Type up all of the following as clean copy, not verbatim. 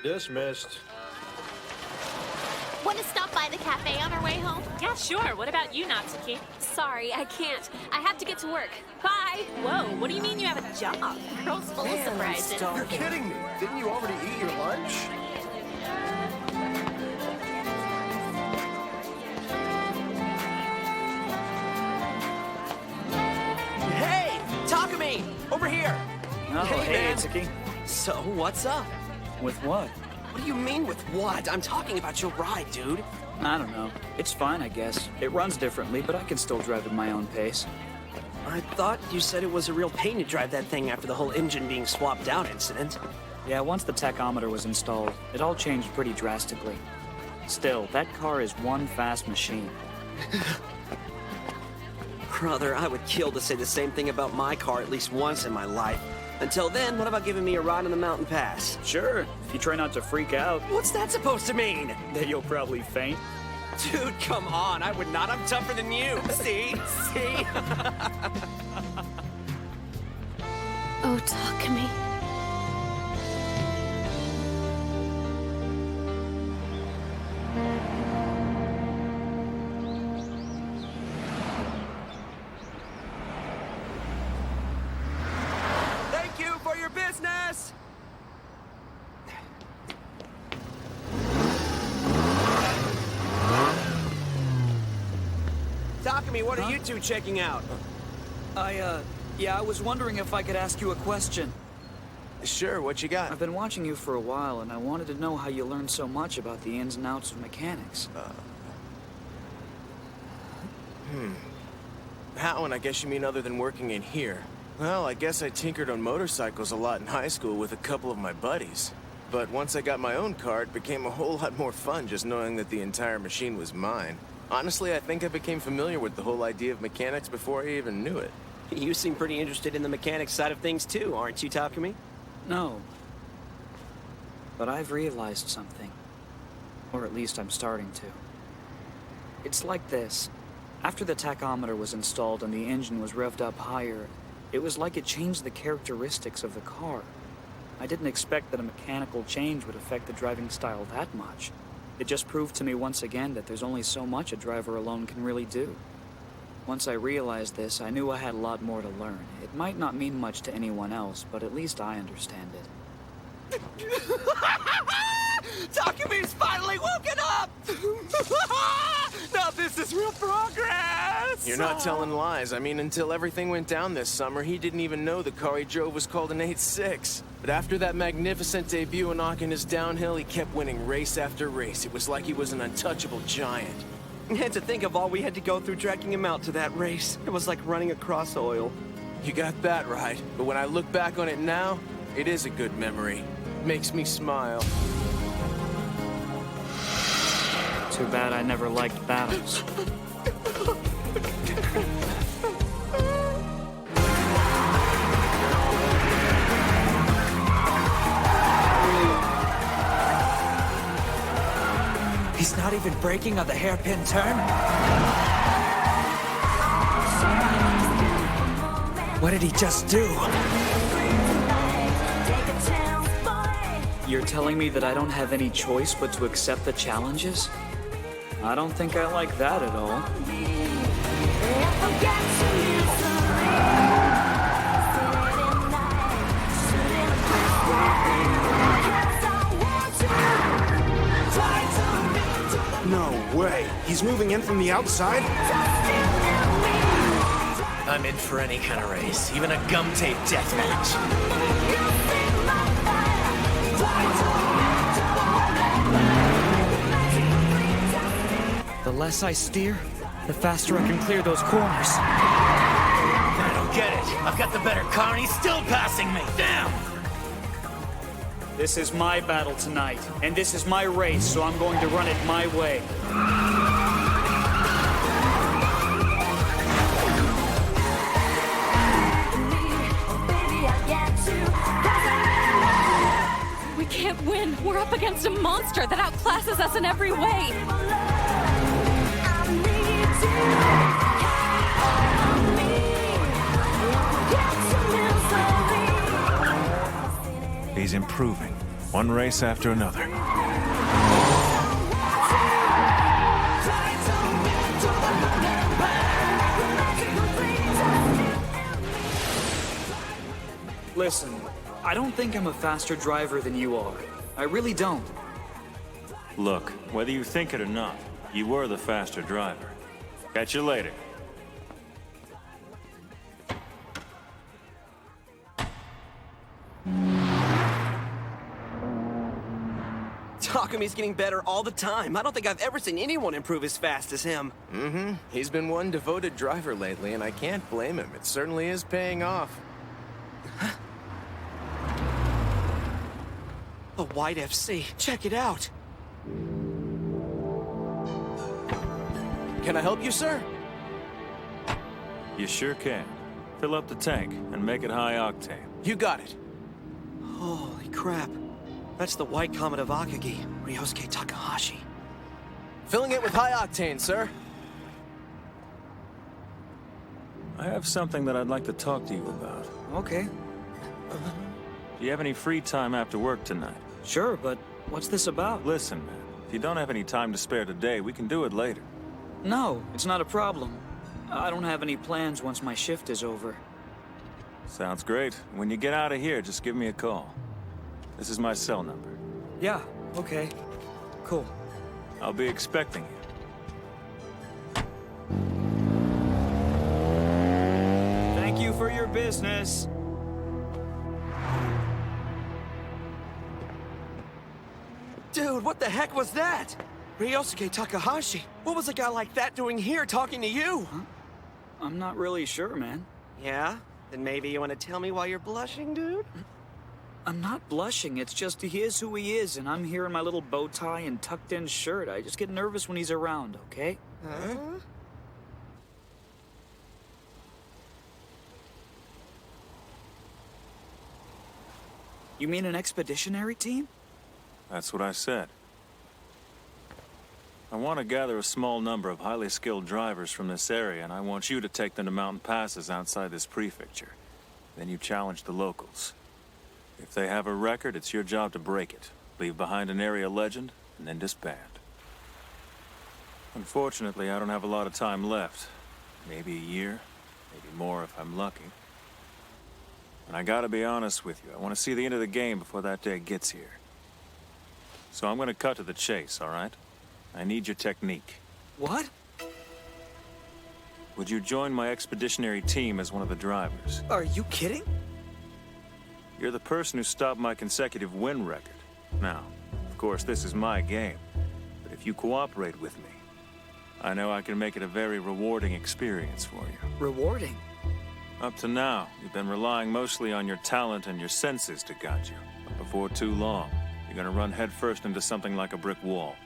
Dismissed. Want to stop by the cafe on our way home? Yeah, sure. What about you, Natsuki? Sorry, I can't. I have to get to work. Bye! Whoa, what do you mean you have a job? Girl's full of surprises. You're kidding me. Didn't you already eat your lunch? Hey! Takumi! Over here! Oh, hey, man. Itsuki. So, what's up? With what? What do you mean with what? I'm talking about your ride, dude. I don't know. It's fine, I guess. It runs differently, but I can still drive at my own pace. I thought you said it was a real pain to drive that thing after the whole engine being swapped out incident. Yeah, once the tachometer was installed, it all changed pretty drastically. Still, that car is one fast machine. Brother, I would kill to say the same thing about my car at least once in my life. Until then, what about giving me a ride on the mountain pass? Sure, if you try not to freak out. What's that supposed to mean? Then you'll probably faint. Dude, come on. I would not. I'm tougher than you. See? See? Oh, Takumi. Thank you for your business! Takumi, what are you two checking out? Yeah, I was wondering if I could ask you a question. Sure, what you got? I've been watching you for a while, and I wanted to know how you learned so much about the ins and outs of mechanics. How, and I guess you mean other than working in here? Well, I guess I tinkered on motorcycles a lot in high school with a couple of my buddies. But once I got my own car, it became a whole lot more fun just knowing that the entire machine was mine. Honestly, I think I became familiar with the whole idea of mechanics before I even knew it. You seem pretty interested in the mechanics side of things too, aren't you, Takumi? No. But I've realized something. Or at least I'm starting to. It's like this. After the tachometer was installed and the engine was revved up higher, it was like it changed the characteristics of the car. I didn't expect that a mechanical change would affect the driving style that much. It just proved to me once again that there's only so much a driver alone can really do. Once I realized this, I knew I had a lot more to learn. It might not mean much to anyone else, but at least I understand it. Takumi's finally woken up! Now this is real progress! You're not telling lies. I mean, until everything went down this summer, he didn't even know the car he drove was called an 8.6. But after that magnificent debut in His downhill, he kept winning race after race. It was like he was an untouchable giant. And to think of all we had to go through dragging him out to that race. It was like running across oil. You got that right. But when I look back on it now, it is a good memory. Makes me smile. Too bad I never liked battles. He's not even braking on the hairpin turn? What did he just do? You're telling me that I don't have any choice but to accept the challenges? I don't think I like that at all. No way. He's moving in from the outside? I'm in for any kind of race, even a gum tape death match. The less I steer, the faster I can clear those corners. I don't get it. I've got the better car and he's still passing me. Damn! This is my battle tonight, and this is my race, so I'm going to run it my way. We can't win. We're up against a monster that outclasses us in every way. He's improving. One race after another. Listen, I don't think I'm a faster driver than you are. I really don't. Look, whether you think it or not, you were the faster driver. Catch you later. Takumi's getting better all the time. I don't think I've ever seen anyone improve as fast as him. Mm-hmm. He's been one devoted driver lately, and I can't blame him. It certainly is paying off. A white FC. Check it out. Can I help you, sir? You sure can. Fill up the tank and make it high octane. You got it. Holy crap. That's the white comet of Akagi, Ryousuke Takahashi. Filling it with high octane, sir. I have something that I'd like to talk to you about. Okay. Do you have any free time after work tonight? Sure, but what's this about? Listen, man. If you don't have any time to spare today, we can do it later. No, it's not a problem. I don't have any plans once my shift is over. Sounds great. When you get out of here, just give me a call. This is my cell number. Yeah, okay. Cool. I'll be expecting you. Thank you for your business. Dude, what the heck was that? Ryousuke Takahashi. What was a guy like that doing here talking to you? Huh? I'm not really sure, man. Yeah? Then maybe you want to tell me why you're blushing, dude? I'm not blushing, it's just he is who he is, and I'm here in my little bow tie and tucked-in shirt. I just get nervous when he's around, okay? Huh? You mean an expeditionary team? That's what I said. I want to gather a small number of highly skilled drivers from this area, and I want you to take them to mountain passes outside this prefecture. Then you challenge the locals. If they have a record, it's your job to break it. Leave behind an area legend, and then disband. Unfortunately, I don't have a lot of time left. Maybe a year, maybe more if I'm lucky. And I gotta be honest with you, I want to see the end of the game before that day gets here. So I'm gonna cut to the chase, all right? I need your technique. What? Would you join my expeditionary team as one of the drivers? Are you kidding? You're the person who stopped my consecutive win record. Now, of course, this is my game. But if you cooperate with me, I know I can make it a very rewarding experience for you. Rewarding? Up to now, you've been relying mostly on your talent and your senses to guide you. But before too long, you're gonna run headfirst into something like a brick wall.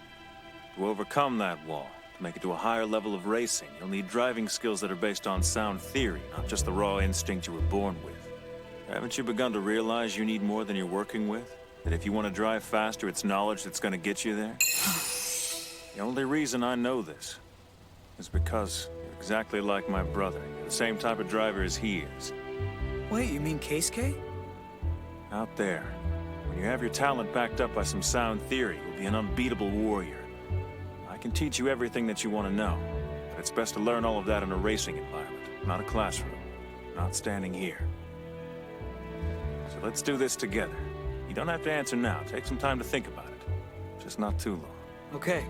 To overcome that wall, to make it to a higher level of racing, you'll need driving skills that are based on sound theory, not just the raw instinct you were born with. Haven't you begun to realize you need more than you're working with? That if you want to drive faster, it's knowledge that's going to get you there? The only reason I know this is because you're exactly like my brother. You're the same type of driver as he is. Wait, you mean Keisuke? Out there, when you have your talent backed up by some sound theory, you'll be an unbeatable warrior. I can teach you everything that you want to know, but it's best to learn all of that in a racing environment, not a classroom, not standing here. So let's do this together. You don't have to answer now. Take some time to think about it. Just not too long. Okay.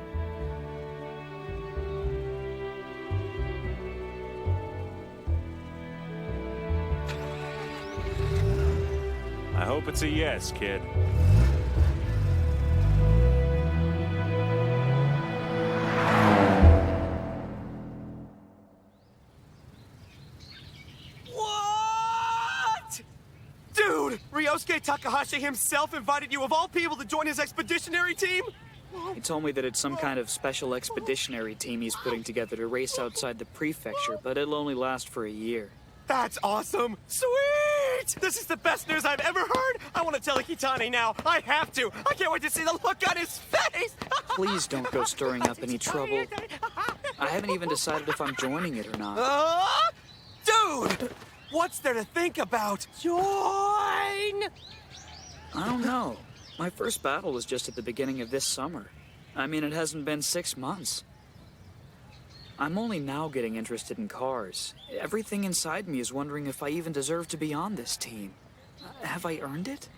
I hope it's a yes, kid. Ryousuke Takahashi himself invited you of all people to join his expeditionary team? He told me that it's some kind of special expeditionary team he's putting together to race outside the prefecture, but it'll only last for a year. That's awesome! Sweet! This is the best news I've ever heard! I want to tell Akitani now! I have to! I can't wait to see the look on his face! Please don't go stirring up any trouble. I haven't even decided if I'm joining it or not. Dude! What's there to think about? Join! I don't know. My first battle was just at the beginning of this summer. I mean, it hasn't been 6 months. I'm only now getting interested in cars. Everything inside me is wondering if I even deserve to be on this team. Have I earned it?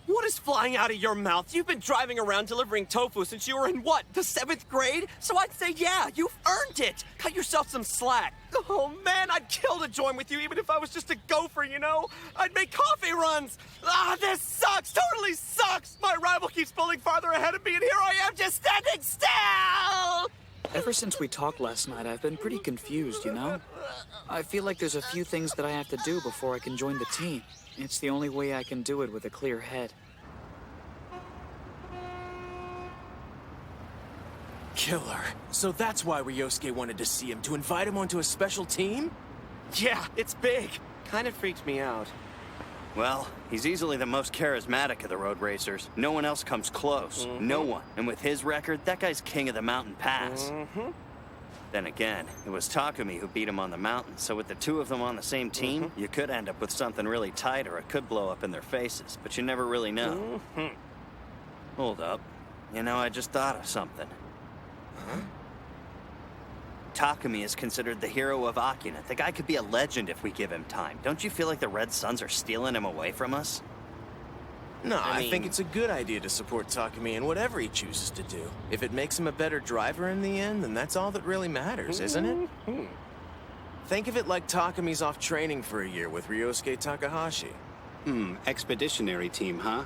What is flying out of your mouth? You've been driving around delivering tofu since you were in what, the 7th grade? So I'd say, yeah, you've earned it. Cut yourself some slack. Oh man, I'd kill to join with you even if I was just a gopher, you know? I'd make coffee runs. Ah, this sucks, totally sucks. My rival keeps pulling farther ahead of me and here I am just standing still. Ever since we talked last night, I've been pretty confused, you know? I feel like there's a few things that I have to do before I can join the team. It's the only way I can do it with a clear head. Killer. So that's why Ryousuke wanted to see him, to invite him onto a special team? Yeah, it's big. Kind of freaks me out. Well, he's easily the most charismatic of the road racers. No one else comes close. No one. And with his record, that guy's king of the mountain pass. Then again, it was Takumi who beat him on the mountain, so with the two of them on the same team, you could end up with something really tight or it could blow up in their faces, but you never really know. Hold up. You know, I just thought of something. Takumi is considered the hero of Akina. The guy could be a legend if we give him time. Don't you feel like the RedSuns are stealing him away from us? No, I think it's a good idea to support Takumi in whatever he chooses to do. If it makes him a better driver in the end, then that's all that really matters, isn't it? Think of it like Takumi's off training for a year with Ryousuke Takahashi. Expeditionary team, huh?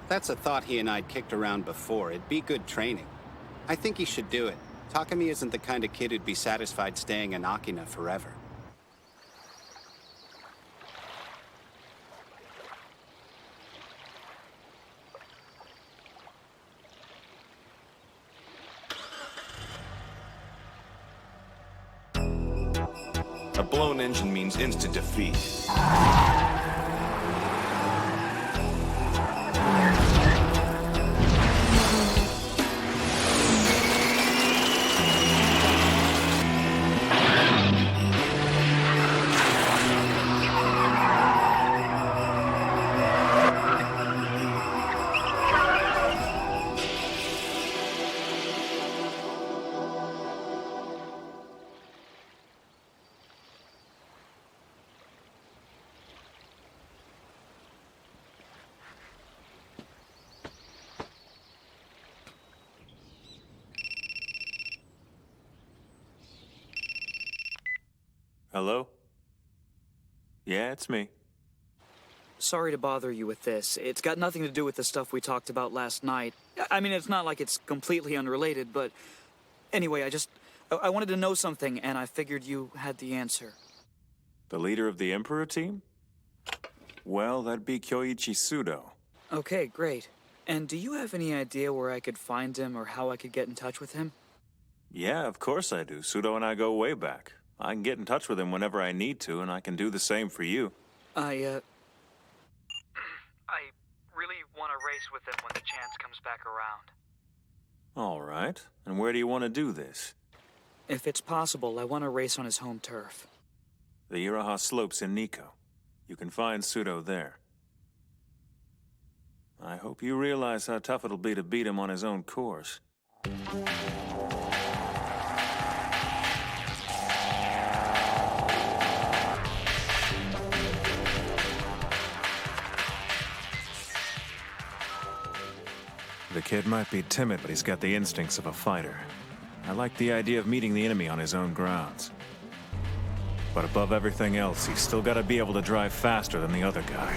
That's a thought he and I'd kicked around before. It'd be good training. I think he should do it. Takumi isn't the kind of kid who'd be satisfied staying in Akina forever. A blown engine means instant defeat. Hello? Yeah, it's me. Sorry to bother you with this. It's got nothing to do with the stuff we talked about last night. I mean, it's not like it's completely unrelated, but... Anyway, I wanted to know something, and I figured you had the answer. The leader of the Emperor team? Well, that'd be Kyoichi Sudou. Okay, great. And do you have any idea where I could find him or how I could get in touch with him? Yeah, of course I do. Sudou and I go way back. I can get in touch with him whenever I need to, and I can do the same for you. I really want to race with him when the chance comes back around. All right. And where do you want to do this? If it's possible, I want to race on his home turf. The Iroha Slopes in Nikko. You can find Sudou there. I hope you realize how tough it'll be to beat him on his own course. The kid might be timid, but he's got the instincts of a fighter. I like the idea of meeting the enemy on his own grounds. But above everything else, he's still got to be able to drive faster than the other guy.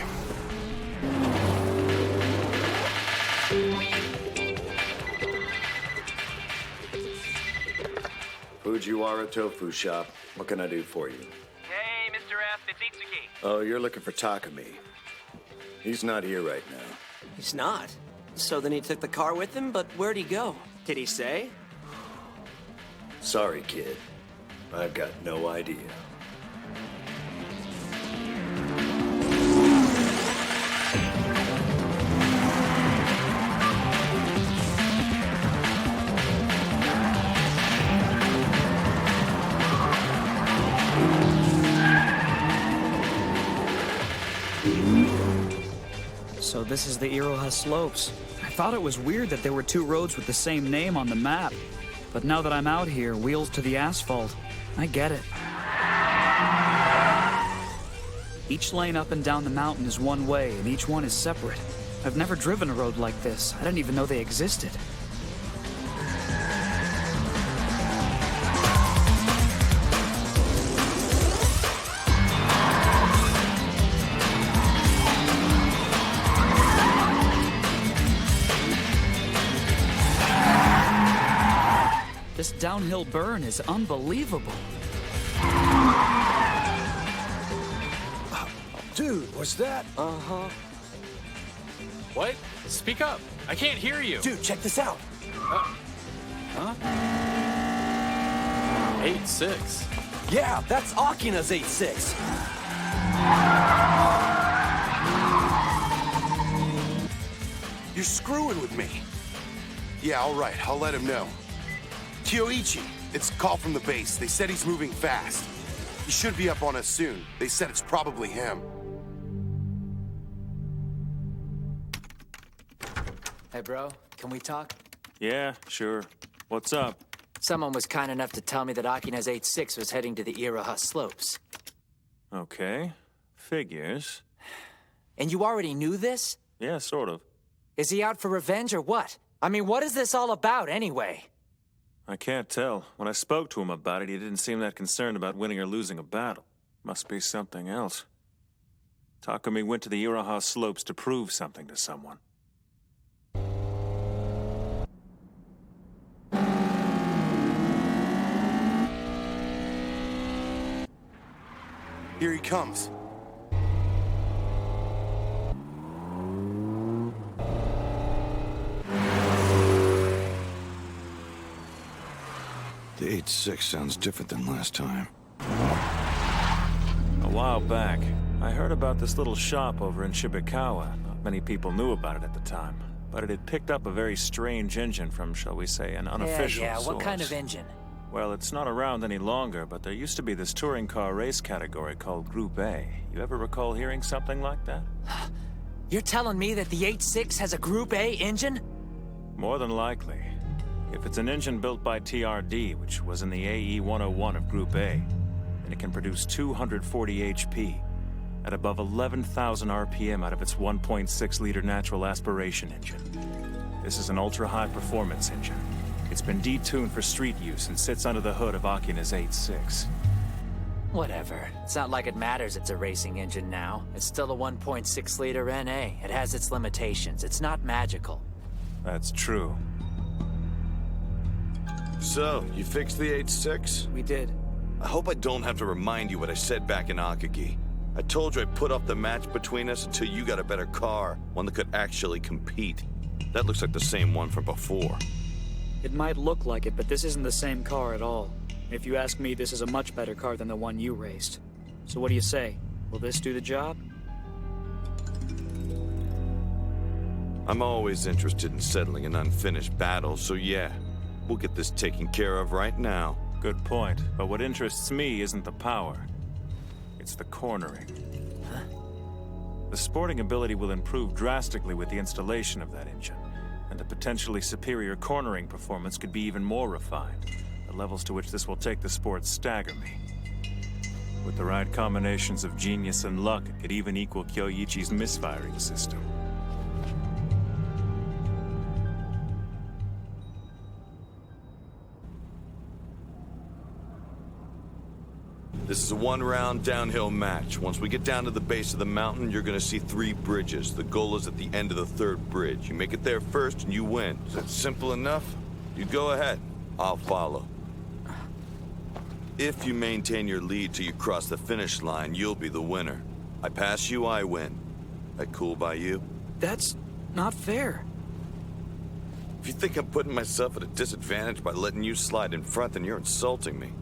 Fujiwara Tofu Shop. What can I do for you? Hey, Mr. F, it's Itsuki. Oh, you're looking for Takumi. He's not here right now. He's not? So then he took the car with him, but where'd he go? Did he say? Sorry, kid. I've got no idea. So this is the Iroha Slopes. I thought it was weird that there were two roads with the same name on the map. But now that I'm out here, wheels to the asphalt, I get it. Each lane up and down the mountain is one way, and each one is separate. I've never driven a road like this. I didn't even know they existed. This downhill burn is unbelievable. Dude, what's that? Uh-huh. What? Speak up. I can't hear you. Dude, check this out. Huh? 8-6. Yeah, that's Akina's 8-6. You're screwing with me. Yeah, all right, I'll let him know. Kyoichi, it's a call from the base. They said he's moving fast. He should be up on us soon. They said it's probably him. Hey, bro, can we talk? Yeah, sure. What's up? Someone was kind enough to tell me that Akina's 8-6 was heading to the Iroha slopes. Okay. Figures. And you already knew this? Yeah, sort of. Is he out for revenge or what? I mean, what is this all about anyway? I can't tell. When I spoke to him about it, he didn't seem that concerned about winning or losing a battle. Must be something else. Takumi went to the Iroha slopes to prove something to someone. Here he comes. The 8-6 sounds different than last time. A while back, I heard about this little shop over in Shibikawa. Not many people knew about it at the time, but it had picked up a very strange engine from, shall we say, an unofficial source. What kind of engine? Well, it's not around any longer, but there used to be this touring car race category called Group A. You ever recall hearing something like that? You're telling me that the 8-6 has a Group A engine? More than likely. If it's an engine built by TRD, which was in the AE 101 of Group A, then it can produce 240 HP at above 11,000 RPM out of its 1.6-liter natural aspiration engine. This is an ultra-high performance engine. It's been detuned for street use and sits under the hood of Akina's 8-6. Whatever. It's not like it matters it's a racing engine now. It's still a 1.6-liter NA. It has its limitations. It's not magical. That's true. So, you fixed the 8-6? We did. I hope I don't have to remind you what I said back in Akagi. I told you I'd put off the match between us until you got a better car, one that could actually compete. That looks like the same one from before. It might look like it, but this isn't the same car at all. If you ask me, this is a much better car than the one you raced. So what do you say? Will this do the job? I'm always interested in settling an unfinished battle, so yeah, we'll get this taken care of right now. Good point, but what interests me isn't the power. It's the cornering. Huh? The sporting ability will improve drastically with the installation of that engine, and the potentially superior cornering performance could be even more refined. The levels to which this will take the sport stagger me. With the right combinations of genius and luck, it could even equal Kyoichi's misfiring system. This is a one-round downhill match. Once we get down to the base of the mountain, you're gonna see 3 bridges. The goal is at the end of the 3rd bridge. You make it there first and you win. Is that simple enough? You go ahead. I'll follow. If you maintain your lead till you cross the finish line, you'll be the winner. I pass you, I win. That cool by you? That's not fair. If you think I'm putting myself at a disadvantage by letting you slide in front, then you're insulting me.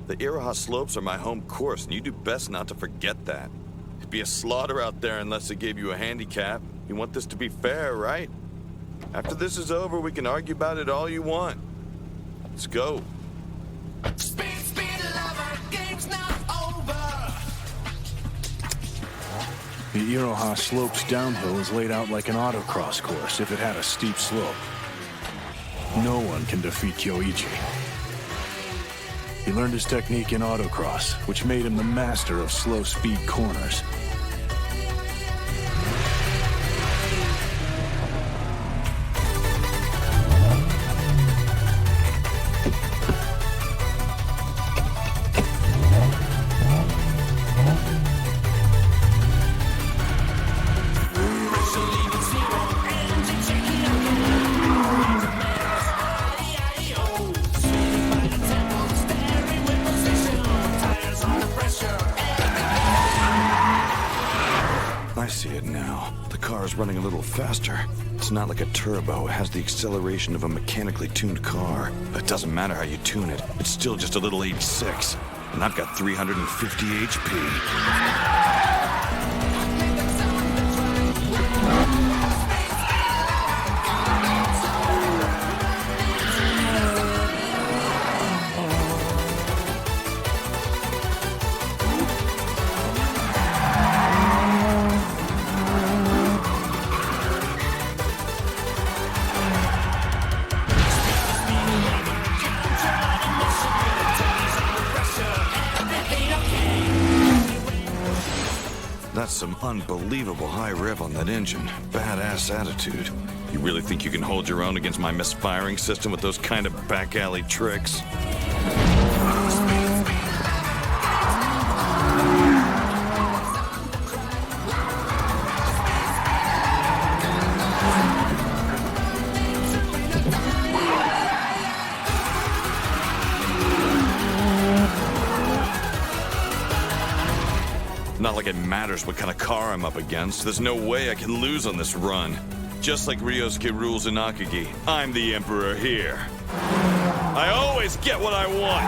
The Iroha slopes are my home course, and you do best not to forget that. It'd be a slaughter out there unless they gave you a handicap. You want this to be fair, right? After this is over, we can argue about it all you want. Let's go. The Iroha slopes downhill is laid out like an autocross course if it had a steep slope. No one can defeat Kyoichi. He learned his technique in autocross, which made him the master of slow speed corners. I see it now. The car is running a little faster. It's not like a turbo. It has the acceleration of a mechanically tuned car. It doesn't matter how you tune it. It's still just a little 86. And I've got 350 HP. That's some unbelievable high rev on that engine. Badass attitude. You really think you can hold your own against my misfiring system with those kind of back alley tricks? Not like it matters what kind of car I'm up against. There's no way I can lose on this run. Just like Ryousuke rules in Akagi, I'm the emperor here. I always get what I want!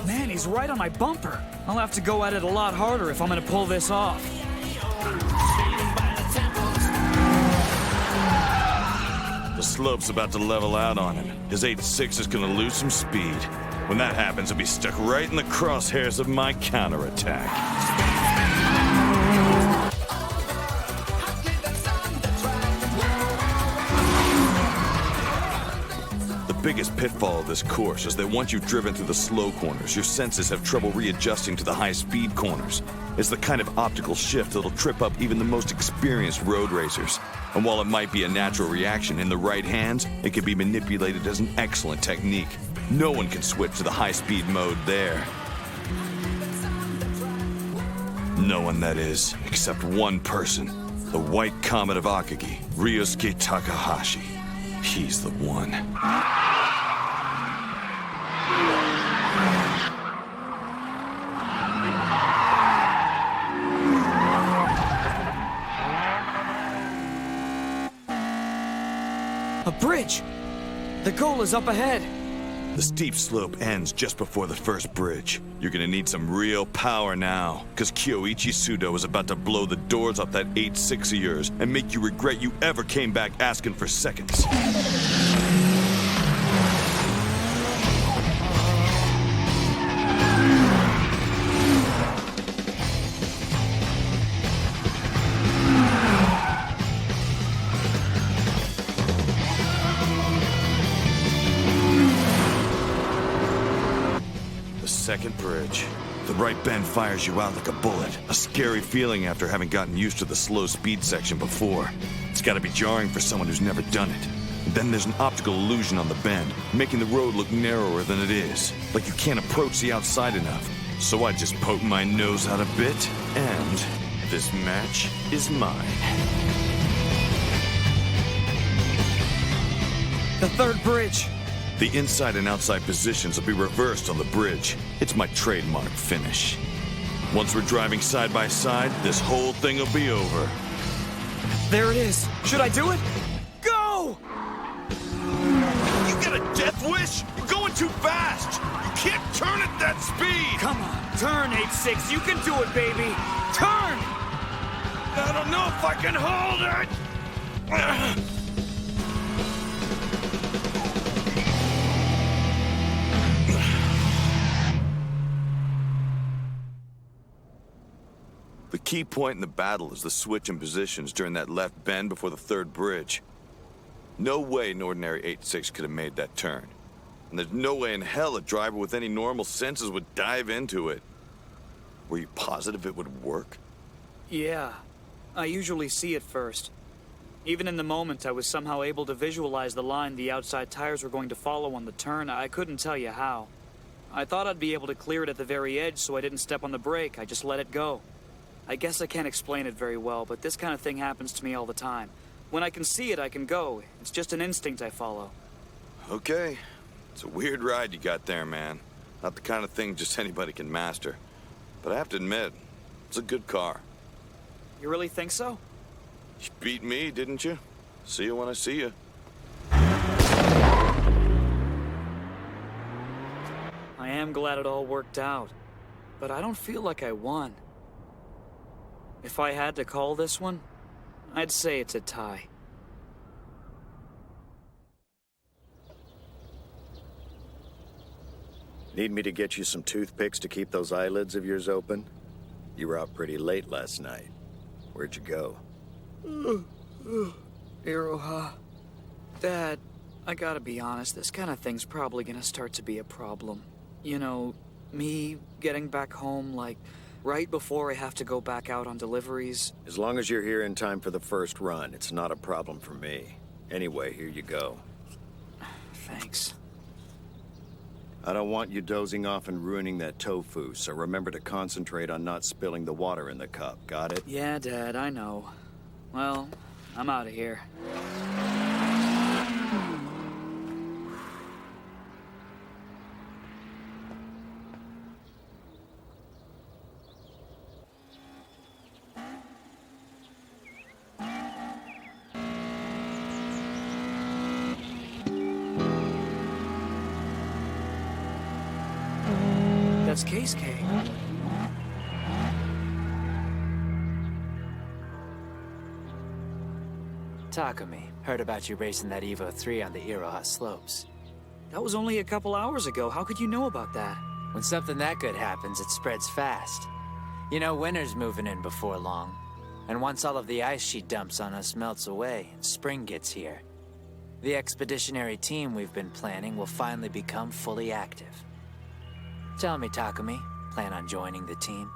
Man, he's right on my bumper. I'll have to go at it a lot harder if I'm gonna pull this off. The slope's about to level out on him. His 8.6 is gonna lose some speed. When that happens, he'll be stuck right in the crosshairs of my counterattack. The biggest pitfall of this course is that once you've driven through the slow corners, your senses have trouble readjusting to the high-speed corners. It's the kind of optical shift that'll trip up even the most experienced road racers. And while it might be a natural reaction in the right hands, it can be manipulated as an excellent technique. No one can switch to the high-speed mode there. No one, that is, except one person. The White Comet of Akagi, Ryousuke Takahashi. He's the one. A bridge! The goal is up ahead. The steep slope ends just before the first bridge. You're gonna need some real power now, because Kyoichi Sudou is about to blow the doors off that 8.6 of yours and make you regret you ever came back asking for seconds. Second bridge. The right bend fires you out like a bullet. A scary feeling after having gotten used to the slow speed section before. It's gotta be jarring for someone who's never done it. And then there's an optical illusion on the bend, making the road look narrower than it is. Like you can't approach the outside enough. So I just poke my nose out a bit, and this match is mine. The third bridge. The inside and outside positions will be reversed on the bridge. It's my trademark finish. Once we're driving side by side, this whole thing will be over. There it is. Should I do it? Go! You got a death wish? You're going too fast! You can't turn at that speed! Come on, turn 8.6. You can do it, baby! Turn! I don't know if I can hold it! key point in the battle is the switch in positions during that left bend before the third bridge. No way an ordinary 8-6 could have made that turn. And there's no way in hell a driver with any normal senses would dive into it. Were you positive it would work? Yeah. I usually see it first. Even in the moment, I was somehow able to visualize the line the outside tires were going to follow on the turn. I couldn't tell you how. I thought I'd be able to clear it at the very edge, so I didn't step on the brake. I just let it go. I guess I can't explain it very well, but this kind of thing happens to me all the time. When I can see it, I can go. It's just an instinct I follow. Okay. It's a weird ride you got there, man. Not the kind of thing just anybody can master. But I have to admit, it's a good car. You really think so? You beat me, didn't you? See you when I see you. I am glad it all worked out, but I don't feel like I won. If I had to call this one, I'd say it's a tie. Need me to get you some toothpicks to keep those eyelids of yours open? You were out pretty late last night. Where'd you go? Iroha. Dad, I gotta be honest, this kind of thing's probably gonna start to be a problem. You know, me getting back home, like, right before I have to go back out on deliveries. As long as you're here in time for the first run, it's not a problem for me. Anyway, here you go. Thanks. I don't want you dozing off and ruining that tofu, so remember to concentrate on not spilling the water in the cup, got it? Yeah, Dad, I know. Well, I'm out of here. That's Keisuke. Takumi, heard about you racing that Evo 3 on the Iroha slopes. That was only a couple hours ago. How could you know about that? When something that good happens, it spreads fast. You know, winter's moving in before long. And once all of the ice she dumps on us melts away, spring gets here. The expeditionary team we've been planning will finally become fully active. Tell me, Takumi, plan on joining the team?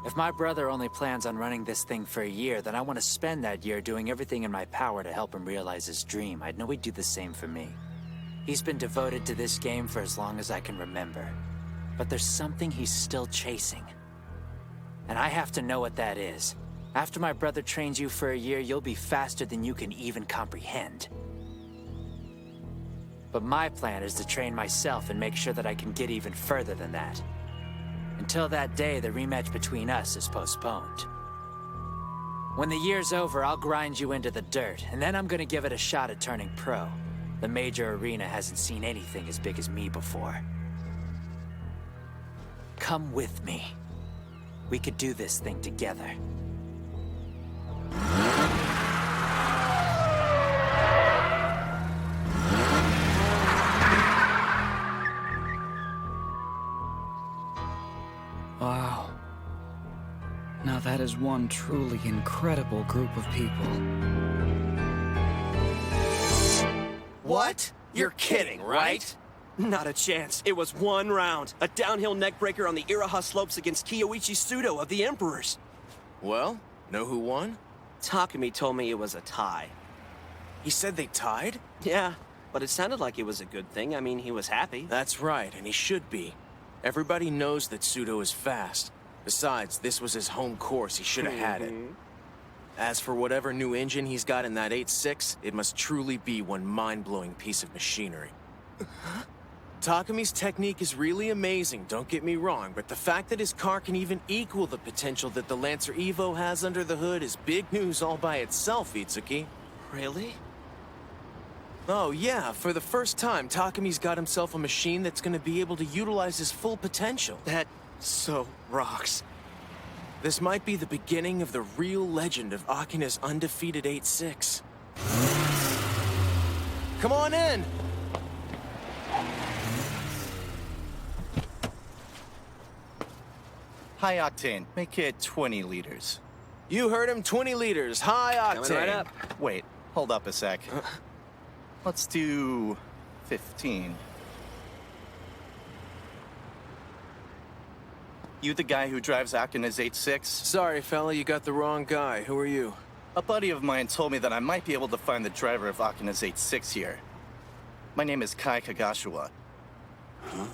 If my brother only plans on running this thing for a year, then I want to spend that year doing everything in my power to help him realize his dream. I'd know he'd do the same for me. He's been devoted to this game for as long as I can remember. But there's something he's still chasing. And I have to know what that is. After my brother trains you for a year, you'll be faster than you can even comprehend. But my plan is to train myself and make sure that I can get even further than that. Until that day, the rematch between us is postponed. When the year's over, I'll grind you into the dirt, and then I'm gonna give it a shot at turning pro. The major arena hasn't seen anything as big as me before. Come with me. We could do this thing together. Wow. Now that is one truly incredible group of people. What? You're kidding, right? Not a chance. It was one round. A downhill neckbreaker on the Iroha slopes against Kyoichi Sudou of the Emperors. Well, know who won? Takumi told me it was a tie. He said they tied? Yeah, but it sounded like it was a good thing. I mean, he was happy. That's right, and he should be. Everybody knows that Sudou is fast. Besides, this was his home course. He should have had it. As for whatever new engine he's got in that 8.6, it must truly be one mind-blowing piece of machinery. Takumi's technique is really amazing, don't get me wrong, but the fact that his car can even equal the potential that the Lancer Evo has under the hood is big news all by itself, Itsuki. Really? Oh yeah, for the first time, Takumi's got himself a machine that's gonna be able to utilize his full potential. That so rocks. This might be the beginning of the real legend of Akina's undefeated 8.6. Come on in! High octane. Make it 20 liters. You heard him, 20 liters, high octane. Coming right up. Wait, hold up a sec. Let's do 15. You the guy who drives Akina's 8.6? Sorry, fella, you got the wrong guy. Who are you? A buddy of mine told me that I might be able to find the driver of Akina's 8.6 here. My name is Kai Kagashiwa. Huh?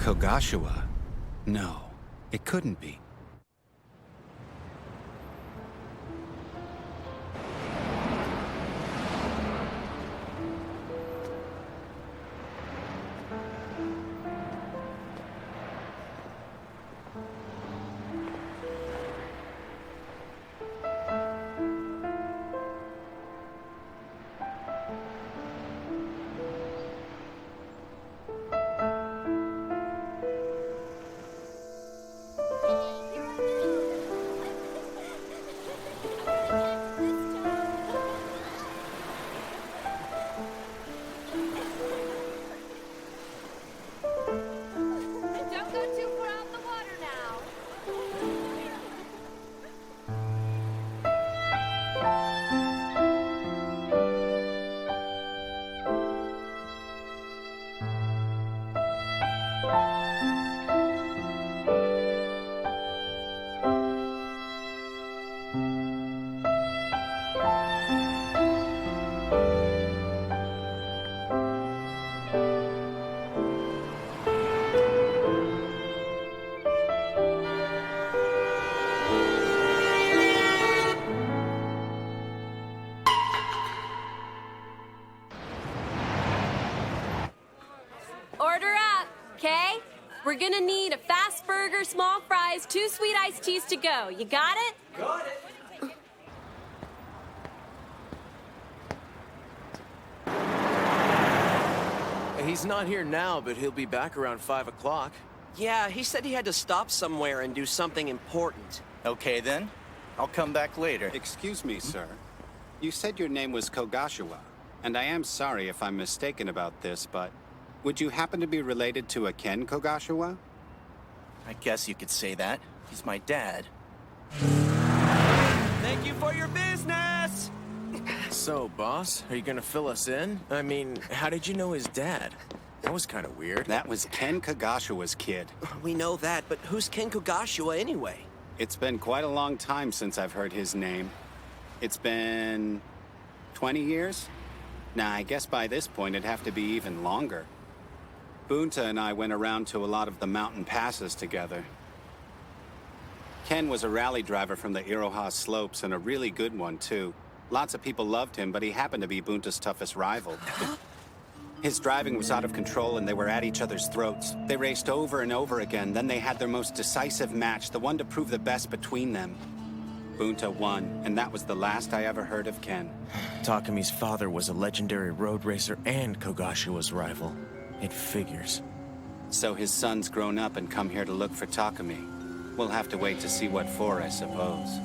Kagashiwa? No, it couldn't be. We're gonna need a fast burger, small fries, 2 sweet iced teas to go. You got it? Got it. He's not here now, but he'll be back around 5 o'clock. Yeah, he said he had to stop somewhere and do something important. Okay, then. I'll come back later. Excuse me, sir. You said your name was Kagashiwa, and I am sorry if I'm mistaken about this, but would you happen to be related to a Ken Kagashiwa? I guess you could say that. He's my dad. Thank you for your business! So, boss, are you gonna fill us in? I mean, how did you know his dad? That was kind of weird. That was Ken Kagashiwa's kid. We know that, but who's Ken Kagashiwa anyway? It's been quite a long time since I've heard his name. It's been 20 years? Nah, I guess by this point it'd have to be even longer. Bunta and I went around to a lot of the mountain passes together. Ken was a rally driver from the Iroha slopes, and a really good one, too. Lots of people loved him, but he happened to be Bunta's toughest rival. His driving was out of control, and they were at each other's throats. They raced over and over again, then they had their most decisive match, the one to prove the best between them. Bunta won, and that was the last I ever heard of Ken. Takumi's father was a legendary road racer and Kagashiwa's rival. It figures. So his son's grown up and come here to look for Takumi. We'll have to wait to see what for, I suppose.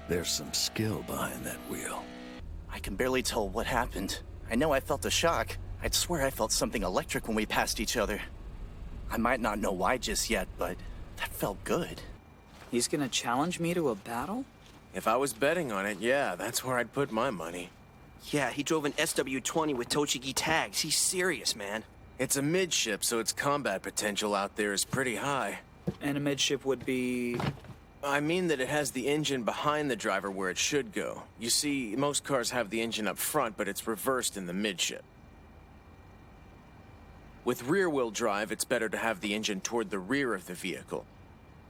There's some skill behind that wheel. I can barely tell what happened. I know I felt a shock. I'd swear I felt something electric when we passed each other. I might not know why just yet, but that felt good. He's gonna challenge me to a battle? If I was betting on it, yeah, that's where I'd put my money. Yeah, he drove an SW20 with Tochigi tags. He's serious, man. It's a midship, so its combat potential out there is pretty high. And a midship would be... I mean that it has the engine behind the driver where it should go. You see, most cars have the engine up front, but it's reversed in the midship. With rear-wheel drive, it's better to have the engine toward the rear of the vehicle.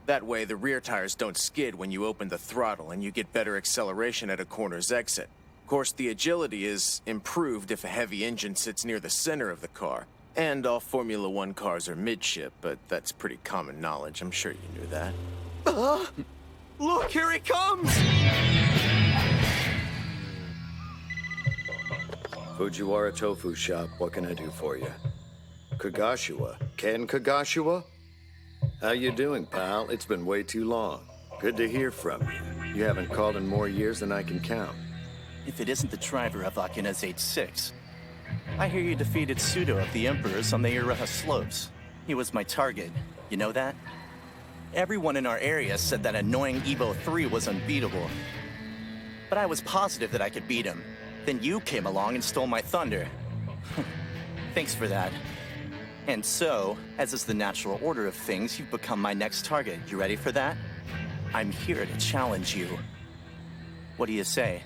That way, the rear tires don't skid when you open the throttle, and you get better acceleration at a corner's exit. Of course, the agility is improved if a heavy engine sits near the center of the car. And all Formula One cars are midship, but that's pretty common knowledge. I'm sure you knew that. Look, here he comes! Fujiwara Tofu Shop, what can I do for you? Kagashua? Ken Kagashua? How you doing, pal? It's been way too long. Good to hear from you. You haven't called in more years than I can count. If it isn't the driver of Akina's H6, I hear you defeated Sudou of the Emperors on the Iroha slopes. He was my target. You know that? Everyone in our area said that annoying Evo 3 was unbeatable. But I was positive that I could beat him. Then you came along and stole my thunder. Thanks for that. And so, as is the natural order of things, you've become my next target. You ready for that? I'm here to challenge you. What do you say?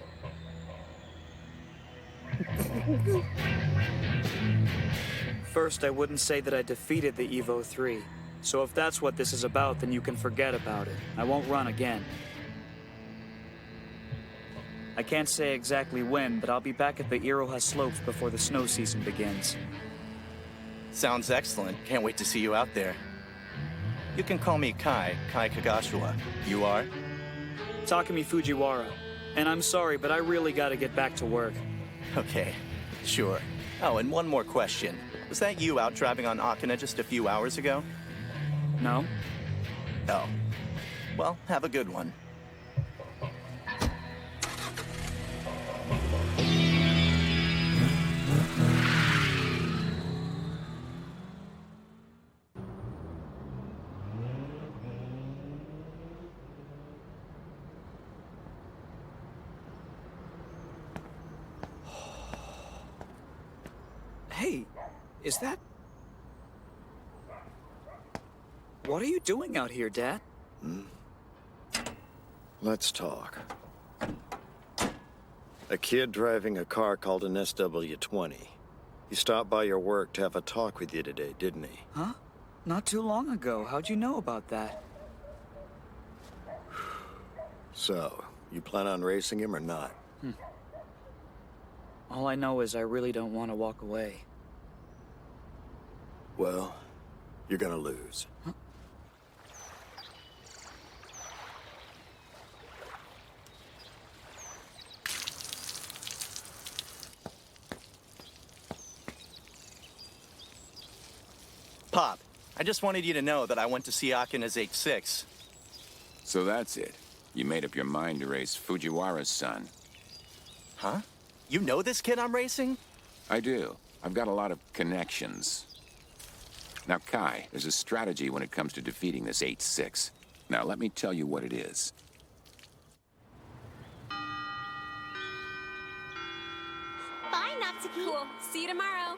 First, I wouldn't say that I defeated the Evo 3. So if that's what this is about, then you can forget about it. I won't run again. I can't say exactly when, but I'll be back at the Iroha slopes before the snow season begins. Sounds excellent. Can't wait to see you out there. You can call me Kai Kagashua. You are? Takumi Fujiwara. And I'm sorry, but I really gotta get back to work. Okay, sure. Oh, and one more question. Was that you out driving on Akina just a few hours ago? No. Oh. Well, have a good one. Hey, is that... What are you doing out here, Dad? Let's talk. A kid driving a car called an SW20. He stopped by your work to have a talk with you today, didn't he? Huh? Not too long ago. How'd you know about that? So, you plan on racing him or not? All I know is I really don't want to walk away. Well, you're gonna lose. Huh? Pop, I just wanted you to know that I went to see Akina's H6. So that's it. You made up your mind to race Fujiwara's son. Huh? You know this kid I'm racing? I do. I've got a lot of connections. Now, Kai, there's a strategy when it comes to defeating this H6. Now, let me tell you what it is. Bye, Natsuki. Cool. See you tomorrow.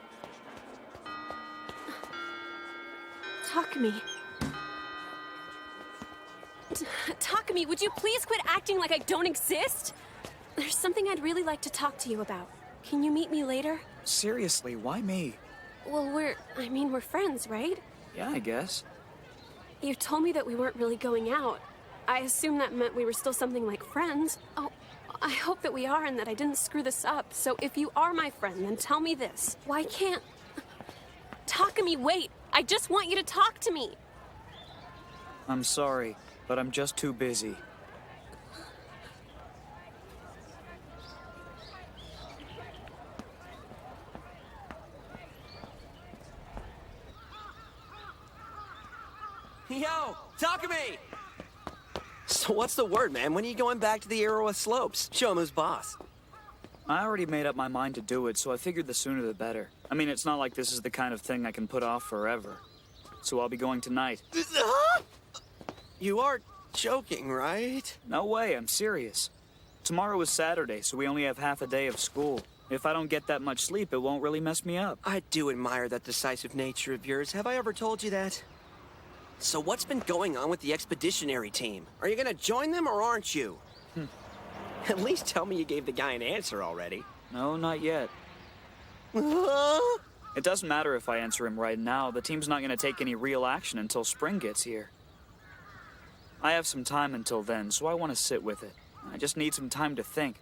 Takumi. Takumi, would you please quit acting like I don't exist? There's something I'd really like to talk to you about. Can you meet me later? Seriously, why me? Well, we're friends, right? Yeah, I guess. You told me that we weren't really going out. I assumed that meant we were still something like friends. Oh, I hope that we are and that I didn't screw this up. So if you are my friend, then tell me this. Why can't... Takumi, wait! I just want you to talk to me! I'm sorry, but I'm just too busy. Yo, Takumi! So what's the word, man? When are you going back to the Iroha slopes? Show him who's boss. I already made up my mind to do it, so I figured the sooner the better. I mean, it's not like this is the kind of thing I can put off forever. So I'll be going tonight. You are joking, right? No way, I'm serious. Tomorrow is Saturday, so we only have half a day of school. If I don't get that much sleep, it won't really mess me up. I do admire that decisive nature of yours. Have I ever told you that? So what's been going on with the expeditionary team? Are you gonna join them or aren't you? At least tell me you gave the guy an answer already. No, not yet. It doesn't matter if I answer him right now. The team's not gonna take any real action until spring gets here. I have some time until then, so I want to sit with it. I just need some time to think.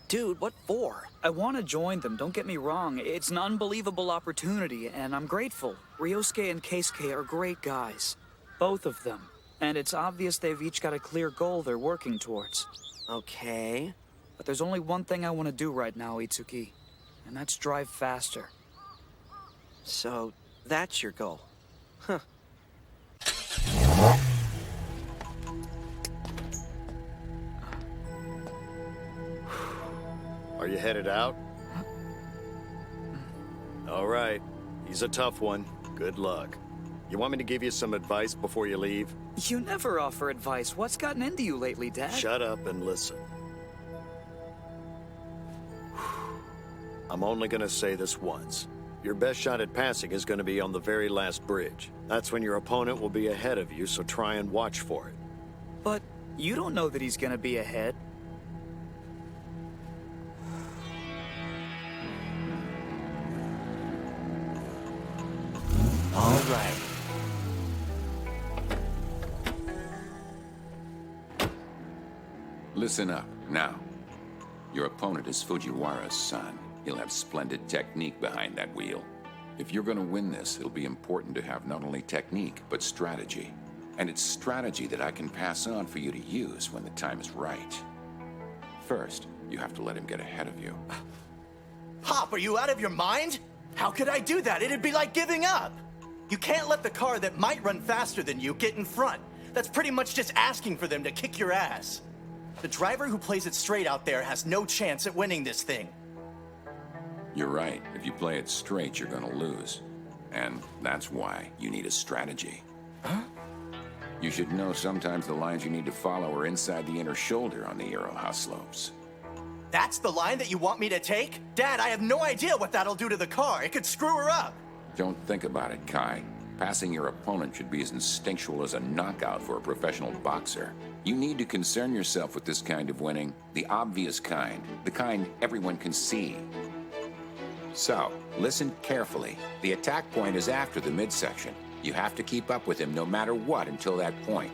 Dude, what for? I want to join them, don't get me wrong. It's an unbelievable opportunity, and I'm grateful. Ryousuke and Keisuke are great guys. Both of them. And it's obvious they've each got a clear goal they're working towards. Okay. But there's only one thing I want to do right now, Itsuki, and that's drive faster. So, that's your goal. Huh. Are you headed out? All right. He's a tough one. Good luck. You want me to give you some advice before you leave? You never offer advice. What's gotten into you lately, Dad? Shut up and listen. I'm only gonna say this once. Your best shot at passing is gonna be on the very last bridge. That's when your opponent will be ahead of you, so try and watch for it. But you don't know that he's gonna be ahead. All right. Listen up, now. Your opponent is Fujiwara's son. He'll have splendid technique behind that wheel. If you're gonna win this, it'll be important to have not only technique, but strategy. And it's strategy that I can pass on for you to use when the time is right. First, you have to let him get ahead of you. Pop, are you out of your mind? How could I do that? It'd be like giving up. You can't let the car that might run faster than you get in front. That's pretty much just asking for them to kick your ass. The driver who plays it straight out there has no chance at winning this thing. You're right. If you play it straight, you're gonna lose. And that's why you need a strategy. Huh? You should know sometimes the lines you need to follow are inside the inner shoulder on the Iroha slopes. That's the line that you want me to take? Dad, I have no idea what that'll do to the car. It could screw her up. Don't think about it, Kai. Passing your opponent should be as instinctual as a knockout for a professional boxer. You need to concern yourself with this kind of winning, the obvious kind, the kind everyone can see. So, listen carefully. The attack point is after the midsection. You have to keep up with him no matter what until that point.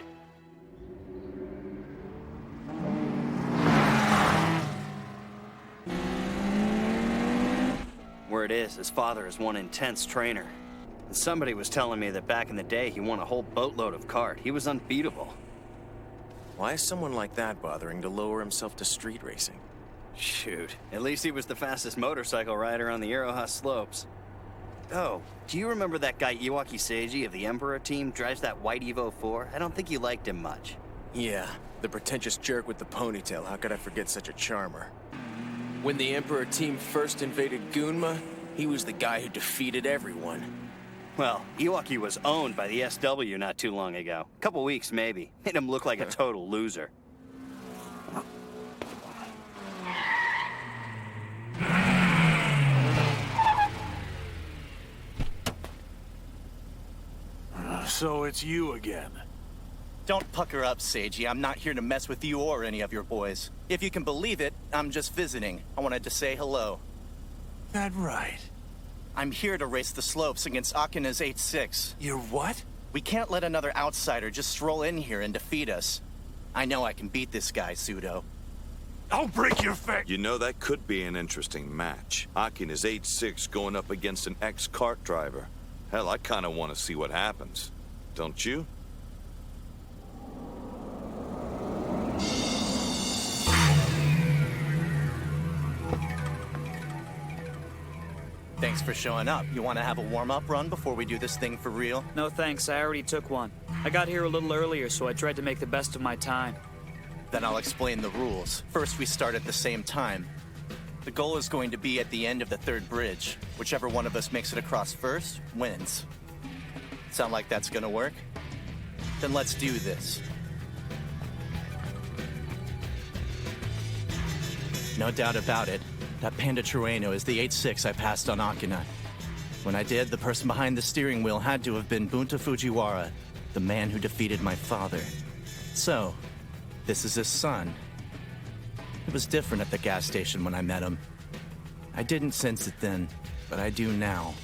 Word is, his father is one intense trainer. And somebody was telling me that back in the day, he won a whole boatload of kart. He was unbeatable. Why is someone like that bothering to lower himself to street racing? Shoot, at least he was the fastest motorcycle rider on the Iroha slopes. Oh, do you remember that guy Iwaki Seiji of the Emperor team drives that white Evo 4? I don't think you liked him much. Yeah, the pretentious jerk with the ponytail. How could I forget such a charmer? When the Emperor team first invaded Gunma, he was the guy who defeated everyone. Well, Iwaki was owned by the SW not too long ago. Couple weeks, maybe. Made him look like a total loser. So it's you again. Don't pucker up, Seiji. I'm not here to mess with you or any of your boys. If you can believe it, I'm just visiting. I wanted to say hello. That right. I'm here to race the slopes against Akina's 8-6. You're what? We can't let another outsider just stroll in here and defeat us. I know I can beat this guy, Sudou. I'll break your face! You know, that could be an interesting match. Akina's 8-6 going up against an ex-kart driver. Hell, I kinda wanna see what happens. Don't you? Thanks for showing up. You want to have a warm-up run before we do this thing for real? No thanks, I already took one. I got here a little earlier, so I tried to make the best of my time. Then I'll explain the rules. First, we start at the same time. The goal is going to be at the end of the third bridge. Whichever one of us makes it across first, wins. Sound like that's gonna work? Then let's do this. No doubt about it. That Panda Trueno is the 8-6 I passed on Akina. When I did, the person behind the steering wheel had to have been Bunta Fujiwara, the man who defeated my father. So, this is his son. It was different at the gas station when I met him. I didn't sense it then, but I do now.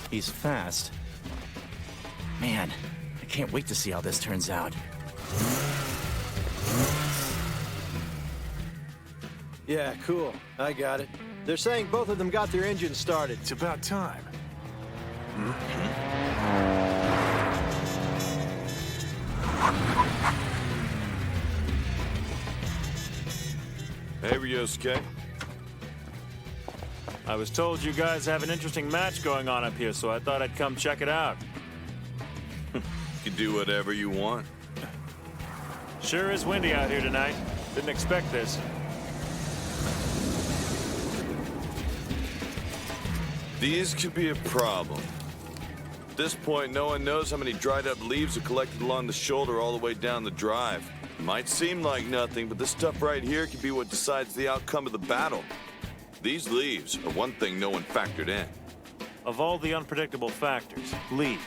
He's fast. Man, I can't wait to see how this turns out. Yeah, cool. I got it. They're saying both of them got their engines started. It's about time. Hey, Ryousuke. I was told you guys have an interesting match going on up here, so I thought I'd come check it out. You can do whatever you want. Sure is windy out here tonight. Didn't expect this. These could be a problem. At this point, no one knows how many dried up leaves are collected along the shoulder all the way down the drive. Might seem like nothing, but this stuff right here could be what decides the outcome of the battle. These leaves are one thing no one factored in. Of all the unpredictable factors, leaves.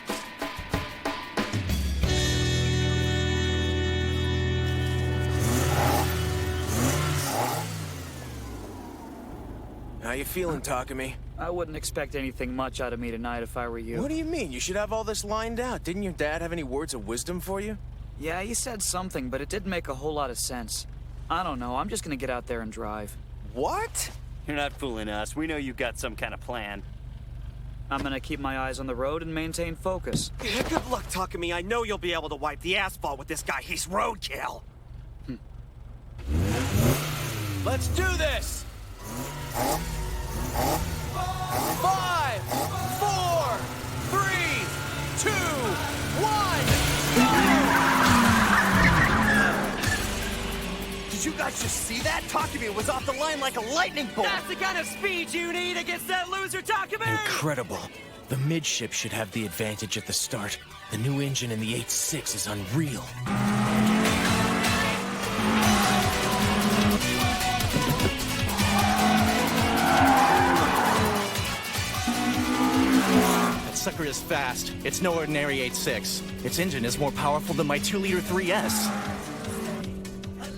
How you feeling, Takumi? I wouldn't expect anything much out of me tonight if I were you. What do you mean? You should have all this lined out. Didn't your dad have any words of wisdom for you? Yeah, he said something, but it didn't make a whole lot of sense. I don't know, I'm just gonna get out there and drive. What? You're not fooling us. We know you got some kind of plan. I'm gonna keep my eyes on the road and maintain focus. Good luck, Takumi. I know you'll be able to wipe the asphalt with this guy. He's roadkill. Let's do this! 5, 4, 3, 2, 1, go! Did you guys just see that? Takumi was off the line like a lightning bolt. That's the kind of speed you need against that loser, Takumi! Incredible. The midship should have the advantage at the start. The new engine in the 8.6 is unreal. That sucker is fast. It's no ordinary 8.6. Its engine is more powerful than my 2-liter 3S.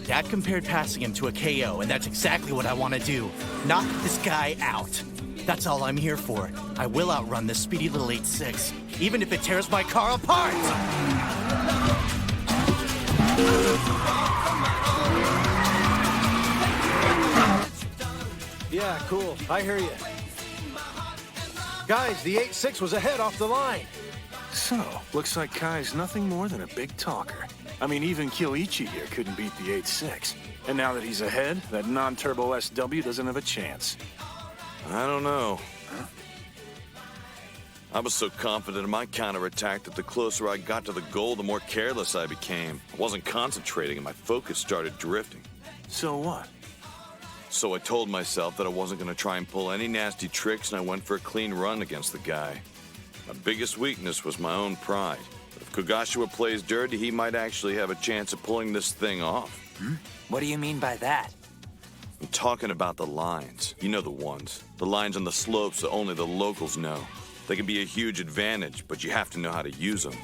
Dad compared passing him to a KO, and that's exactly what I want to do. Knock this guy out. That's all I'm here for. I will outrun this speedy little 8.6, even if it tears my car apart! Yeah, cool. I hear you. Guys, the 8.6 was ahead off the line. So, looks like Kai's nothing more than a big talker. I mean, even Kyoichi here couldn't beat the 8.6. And now that he's ahead, that non-turbo SW doesn't have a chance. I don't know. I was so confident in my counterattack that the closer I got to the goal, the more careless I became. I wasn't concentrating and my focus started drifting. So what? So I told myself that I wasn't going to try and pull any nasty tricks, and I went for a clean run against the guy. My biggest weakness was my own pride. But if Kogashima plays dirty, he might actually have a chance of pulling this thing off. What do you mean by that? I'm talking about the lines. You know the ones. The lines on the slopes that only the locals know. They can be a huge advantage, but you have to know how to use them.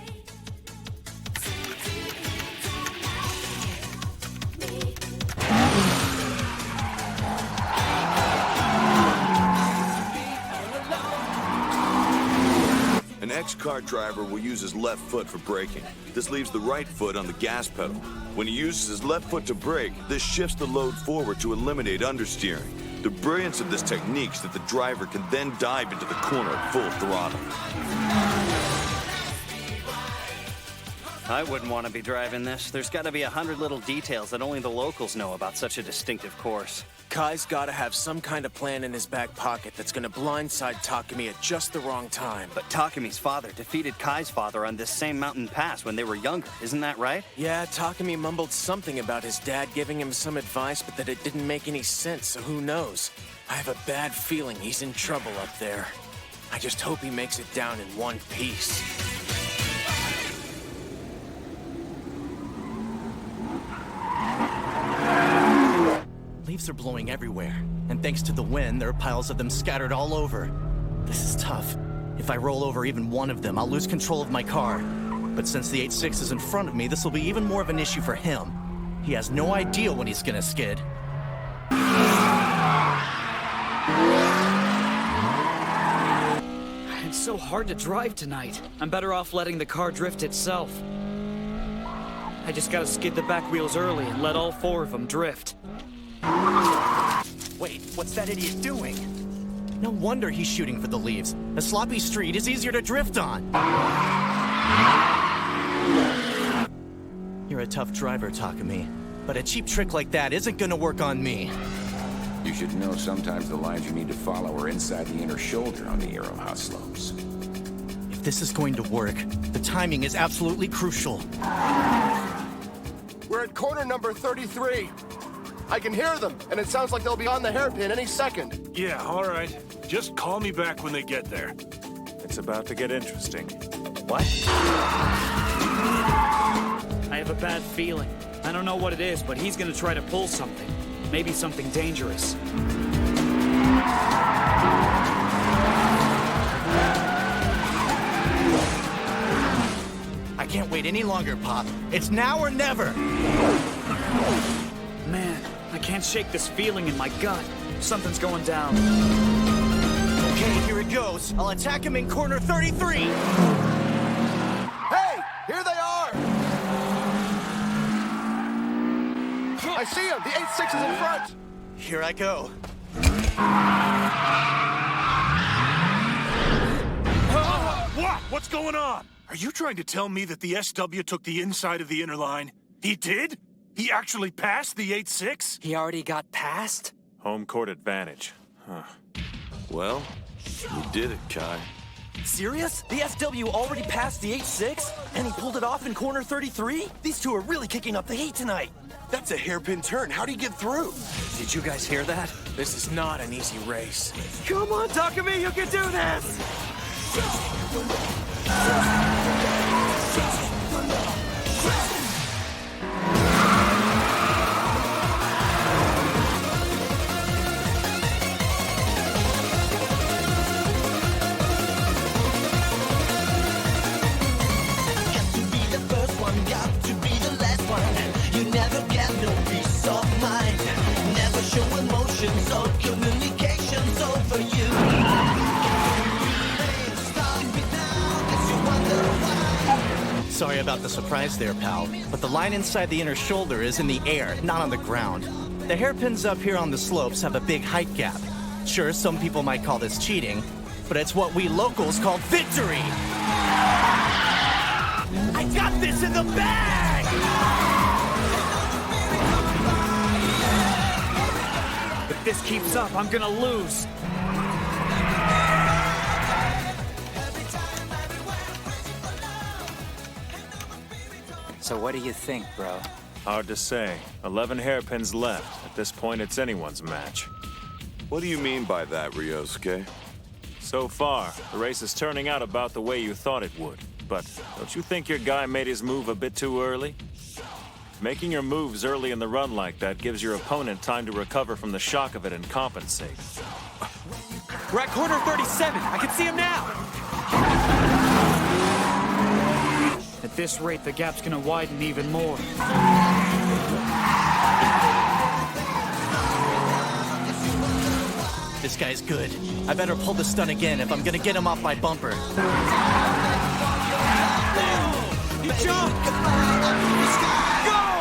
An ex-car driver will use his left foot for braking. This leaves the right foot on the gas pedal. When he uses his left foot to brake, this shifts the load forward to eliminate understeering. The brilliance of this technique is that the driver can then dive into the corner at full throttle. I wouldn't want to be driving this. There's got to be 100 little details that only the locals know about such a distinctive course. Kai's gotta have some kind of plan in his back pocket that's gonna blindside Takumi at just the wrong time. But Takumi's father defeated Kai's father on this same mountain pass when they were younger, isn't that right? Yeah, Takumi mumbled something about his dad giving him some advice, but that it didn't make any sense, so who knows? I have a bad feeling he's in trouble up there. I just hope he makes it down in one piece. Leaves are blowing everywhere, and thanks to the wind, there are piles of them scattered all over. This is tough. If I roll over even one of them, I'll lose control of my car. But since the 8.6 is in front of me, this will be even more of an issue for him. He has no idea when he's gonna skid. It's so hard to drive tonight. I'm better off letting the car drift itself. I just gotta skid the back wheels early and let all 4 of them drift. Wait, what's that idiot doing? No wonder he's shooting for the leaves. A sloppy street is easier to drift on. You're a tough driver, Takumi. But a cheap trick like that isn't gonna work on me. You should know sometimes the lines you need to follow are inside the inner shoulder on the Iroha slopes. If this is going to work, the timing is absolutely crucial. We're at corner number 33. I can hear them, and it sounds like they'll be on the hairpin any second. Yeah, all right. Just call me back when they get there. It's about to get interesting. What? I have a bad feeling. I don't know what it is, but he's gonna try to pull something. Maybe something dangerous. I can't wait any longer, Pop. It's now or never. Man, I can't shake this feeling in my gut. Something's going down. Okay, here it goes. I'll attack him in corner 33. Hey, here they are. I see him. The 8-6 is in front. Here I go. What? What's going on? Are you trying to tell me that the SW took the inside of the inner line? He did? He actually passed the 8-6? He already got past? Home court advantage. Huh. Well, you did it, Kai. Serious? The SW already passed the 8-6? And he pulled it off in corner 33? These two are really kicking up the heat tonight. That's a hairpin turn. How'd he get through? Did you guys hear that? This is not an easy race. Come on, Takumi, you can do this! Sorry about the surprise there, pal, but the line inside the inner shoulder is in the air, not on the ground. The hairpins up here on the slopes have a big height gap. Sure, some people might call this cheating, but it's what we locals call victory! I got this in the bag! If this keeps up, I'm gonna lose. So what do you think, bro? Hard to say. 11 hairpins left. At this point, it's anyone's match. What do you mean by that, Ryousuke? So far, the race is turning out about the way you thought it would. But don't you think your guy made his move a bit too early? Making your moves early in the run like that gives your opponent time to recover from the shock of it and compensate. We're at corner 37. I can see him now. At this rate, the gap's gonna widen even more. This guy's good. I better pull the stunt again if I'm gonna get him off my bumper. He jumped! Go!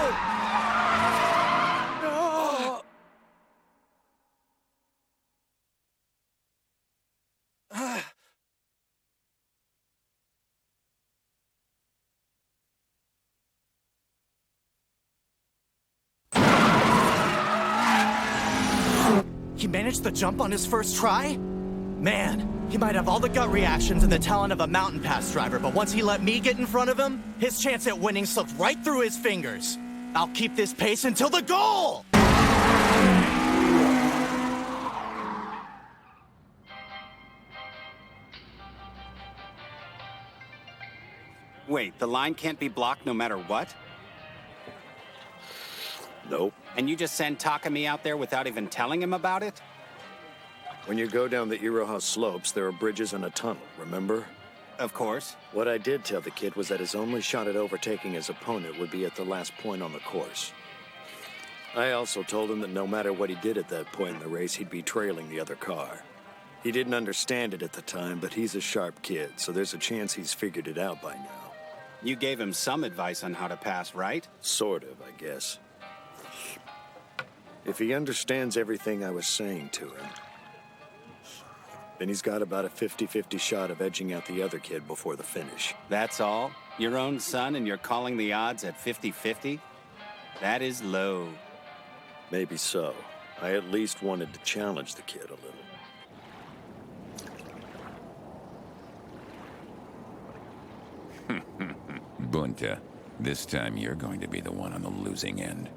He managed the jump on his first try? Man, he might have all the gut reactions and the talent of a mountain pass driver, but once he let me get in front of him, his chance at winning slipped right through his fingers. I'll keep this pace until the goal! Wait, the line can't be blocked no matter what? Nope. And you just send Takumi out there without even telling him about it? When you go down the Iroha slopes, there are bridges and a tunnel, remember? Of course. What I did tell the kid was that his only shot at overtaking his opponent would be at the last point on the course. I also told him that no matter what he did at that point in the race, he'd be trailing the other car. He didn't understand it at the time, but he's a sharp kid, so there's a chance he's figured it out by now. You gave him some advice on how to pass, right? Sort of, I guess. If he understands everything I was saying to him, then he's got about a 50-50 shot of edging out the other kid before the finish. That's all? Your own son and you're calling the odds at 50-50? That is low. Maybe so. I at least wanted to challenge the kid a little. Bunta, this time you're going to be the one on the losing end.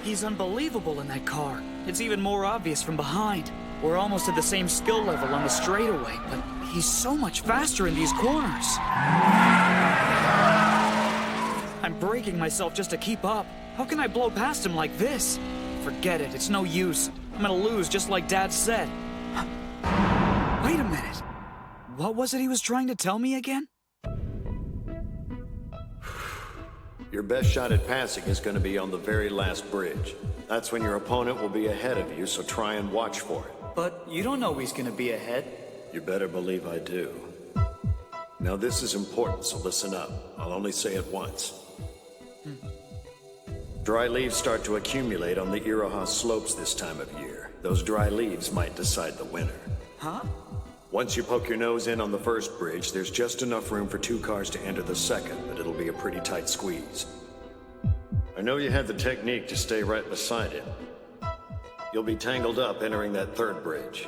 He's unbelievable in that car. It's even more obvious from behind. We're almost at the same skill level on the straightaway, but he's so much faster in these corners. I'm breaking myself just to keep up. How can I blow past him like this? Forget it, it's no use. I'm gonna lose just like Dad said. Wait a minute. What was it he was trying to tell me again? Your best shot at passing is going to be on the very last bridge. That's when your opponent will be ahead of you, so try and watch for it. But you don't know he's gonna be ahead. You better believe I do. Now this is important, so listen up. I'll only say it once. Dry leaves start to accumulate on the Iroha slopes this time of year. Those dry leaves might decide the winner. Huh? Once you poke your nose in on the first bridge, there's just enough room for 2 cars to enter the second, but it'll be a pretty tight squeeze. I know you had the technique to stay right beside him. You'll be tangled up entering that third bridge.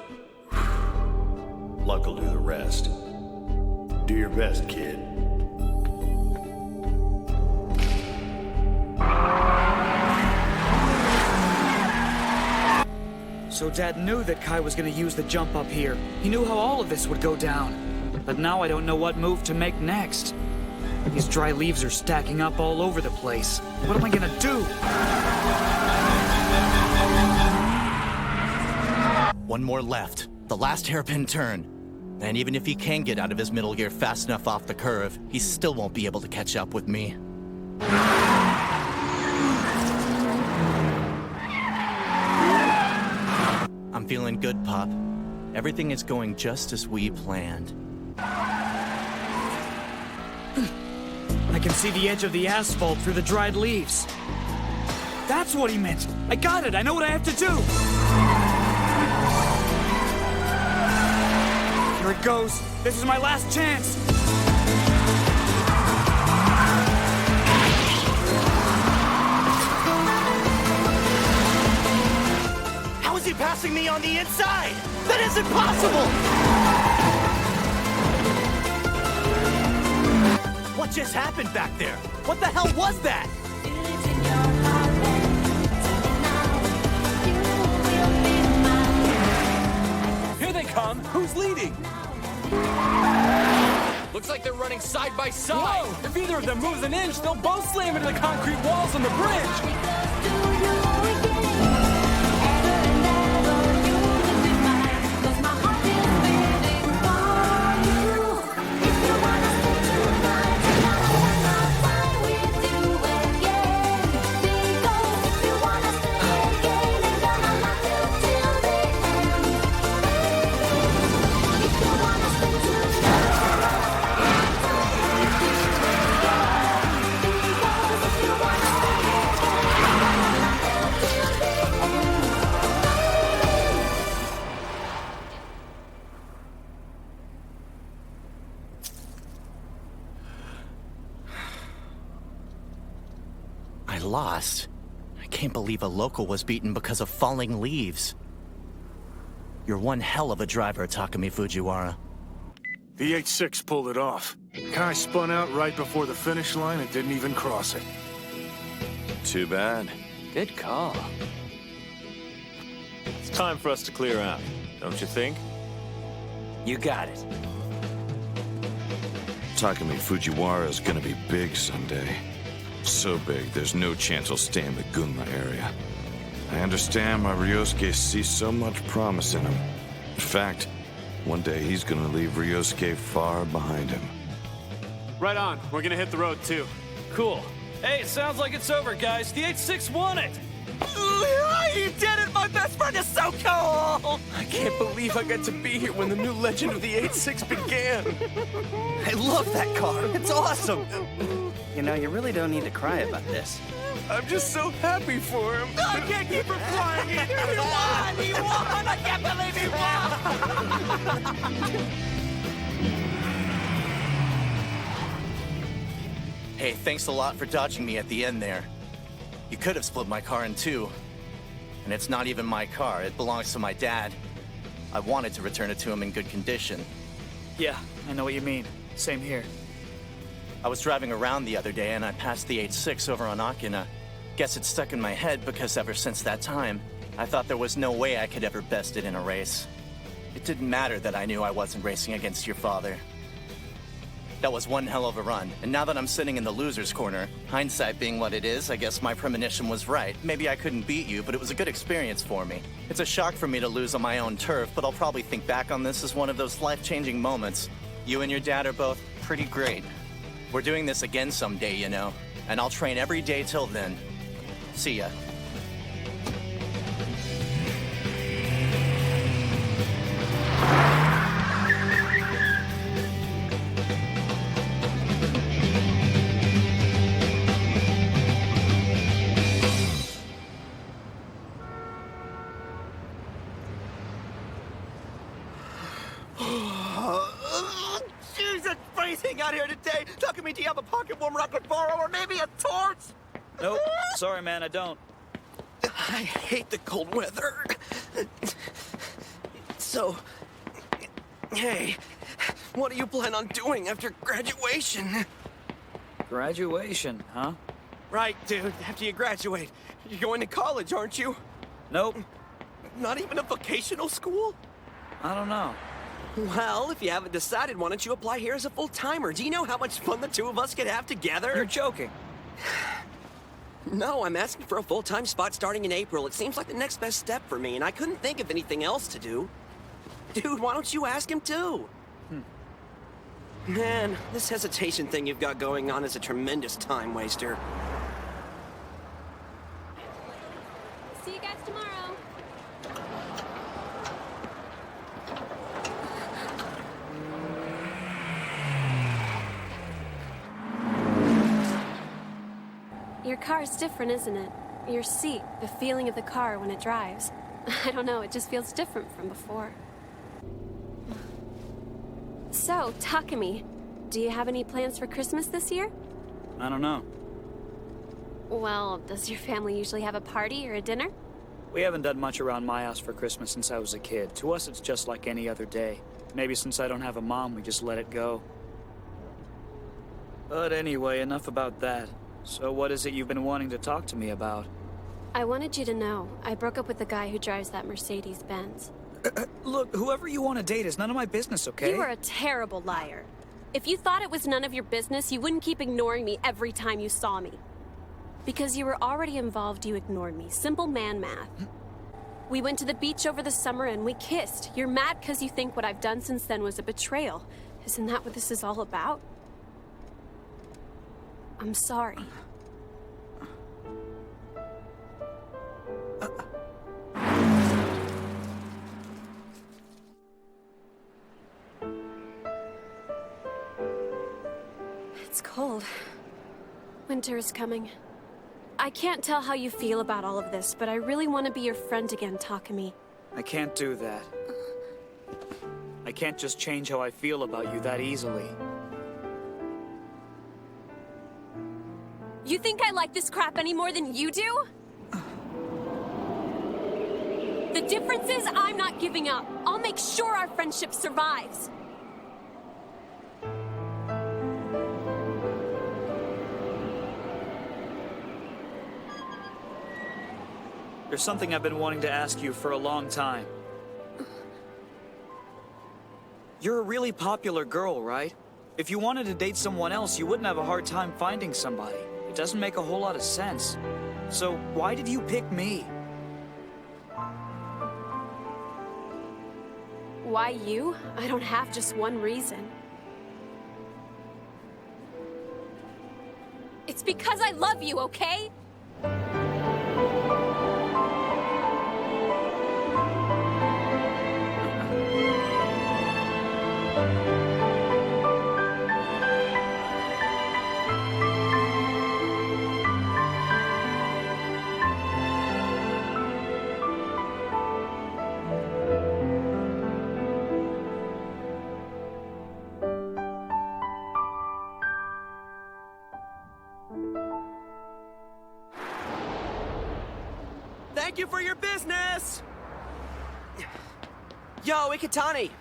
Luck will do the rest. Do your best, kid. So Dad knew that Kai was gonna use the jump up here. He knew how all of this would go down. But now I don't know what move to make next. These dry leaves are stacking up all over the place. What am I gonna do? One more left. The last hairpin turn. And even if he can get out of his middle gear fast enough off the curve, he still won't be able to catch up with me. I'm feeling good, Pop. Everything is going just as we planned. I can see the edge of the asphalt through the dried leaves. That's what he meant. I got it. I know what I have to do. Here it goes. This is my last chance. How is he passing me on the inside? That isn't possible! What just happened back there? What the hell was that? Here they come. Who's leading? Looks like they're running side by side. Whoa. If either of them moves an inch, they'll both slam into the concrete walls on the bridge. I lost. I can't believe a local was beaten because of falling leaves. You're one hell of a driver, Takumi Fujiwara. The 8-6 pulled it off. Kai spun out right before the finish line and didn't even cross it. Too bad. Good call. It's time for us to clear out, don't you think? You got it. Takumi Fujiwara is gonna be big someday. So big, there's no chance he'll stay in the Gunma area. I understand why Ryousuke sees so much promise in him. In fact, one day he's gonna leave Ryousuke far behind him. Right on. We're gonna hit the road too. Cool. Hey, it sounds like it's over, guys. The 8-6 won it. You did it! My best friend is so cool! I can't believe I got to be here when the new legend of the 8-6 began. I love that car. It's awesome. You know, you really don't need to cry about this. I'm just so happy for him. I can't keep from crying either. He won! He won! I can't believe he won! Hey, thanks a lot for dodging me at the end there. You could have split my car in two. And it's not even my car, it belongs to my dad. I wanted to return it to him in good condition. Yeah, I know what you mean. Same here. I was driving around the other day and I passed the 8.6 over on Akina. Guess it stuck in my head because ever since that time, I thought there was no way I could ever best it in a race. It didn't matter that I knew I wasn't racing against your father. That was one hell of a run, and now that I'm sitting in the loser's corner, hindsight being what it is, I guess my premonition was right. Maybe I couldn't beat you, but it was a good experience for me. It's a shock for me to lose on my own turf, but I'll probably think back on this as one of those life-changing moments. You and your dad are both pretty great. We're doing this again someday, you know, and I'll train every day till then. See ya. Jesus, freezing out here today. Takumi, do you have a pocket warmer I could borrow, or maybe a torch? Nope. Sorry, man, I don't. I hate the cold weather. So, hey, what do you plan on doing after graduation? Graduation, huh? Right, dude. After you graduate, you're going to college, aren't you? Nope. Not even a vocational school? I don't know. Well, if you haven't decided, why don't you apply here as a full-timer? Do you know how much fun the two of us could have together? You're joking. No, I'm asking for a full-time spot starting in April. It seems like the next best step for me, and I couldn't think of anything else to do. Dude, why don't you ask him too? Man, this hesitation thing you've got going on is a tremendous time waster. See you guys tomorrow. Your car's different, isn't it? Your seat, the feeling of the car when it drives. I don't know, it just feels different from before. So, Takumi, do you have any plans for Christmas this year? I don't know. Well, does your family usually have a party or a dinner? We haven't done much around my house for Christmas since I was a kid. To us, it's just like any other day. Maybe since I don't have a mom, we just let it go. But anyway, enough about that. So what is it you've been wanting to talk to me about? I wanted you to know, I broke up with the guy who drives that Mercedes-Benz. Look, whoever you want to date is none of my business, okay? You are a terrible liar. If you thought it was none of your business, you wouldn't keep ignoring me every time you saw me. Because you were already involved, you ignored me. Simple man math. We went to the beach over the summer and we kissed. You're mad because you think what I've done since then was a betrayal. Isn't that what this is all about? I'm sorry. It's cold. Winter is coming. I can't tell how you feel about all of this, but I really want to be your friend again, Takumi. I can't do that. I can't just change how I feel about you that easily. You think I like this crap any more than you do? The difference is I'm not giving up. I'll make sure our friendship survives. There's something I've been wanting to ask you for a long time. You're a really popular girl, right? If you wanted to date someone else, you wouldn't have a hard time finding somebody. It doesn't make a whole lot of sense. So why did you pick me? Why you? I don't have just one reason. It's because I love you, okay? Thank you for your business! Yo, Ikitani!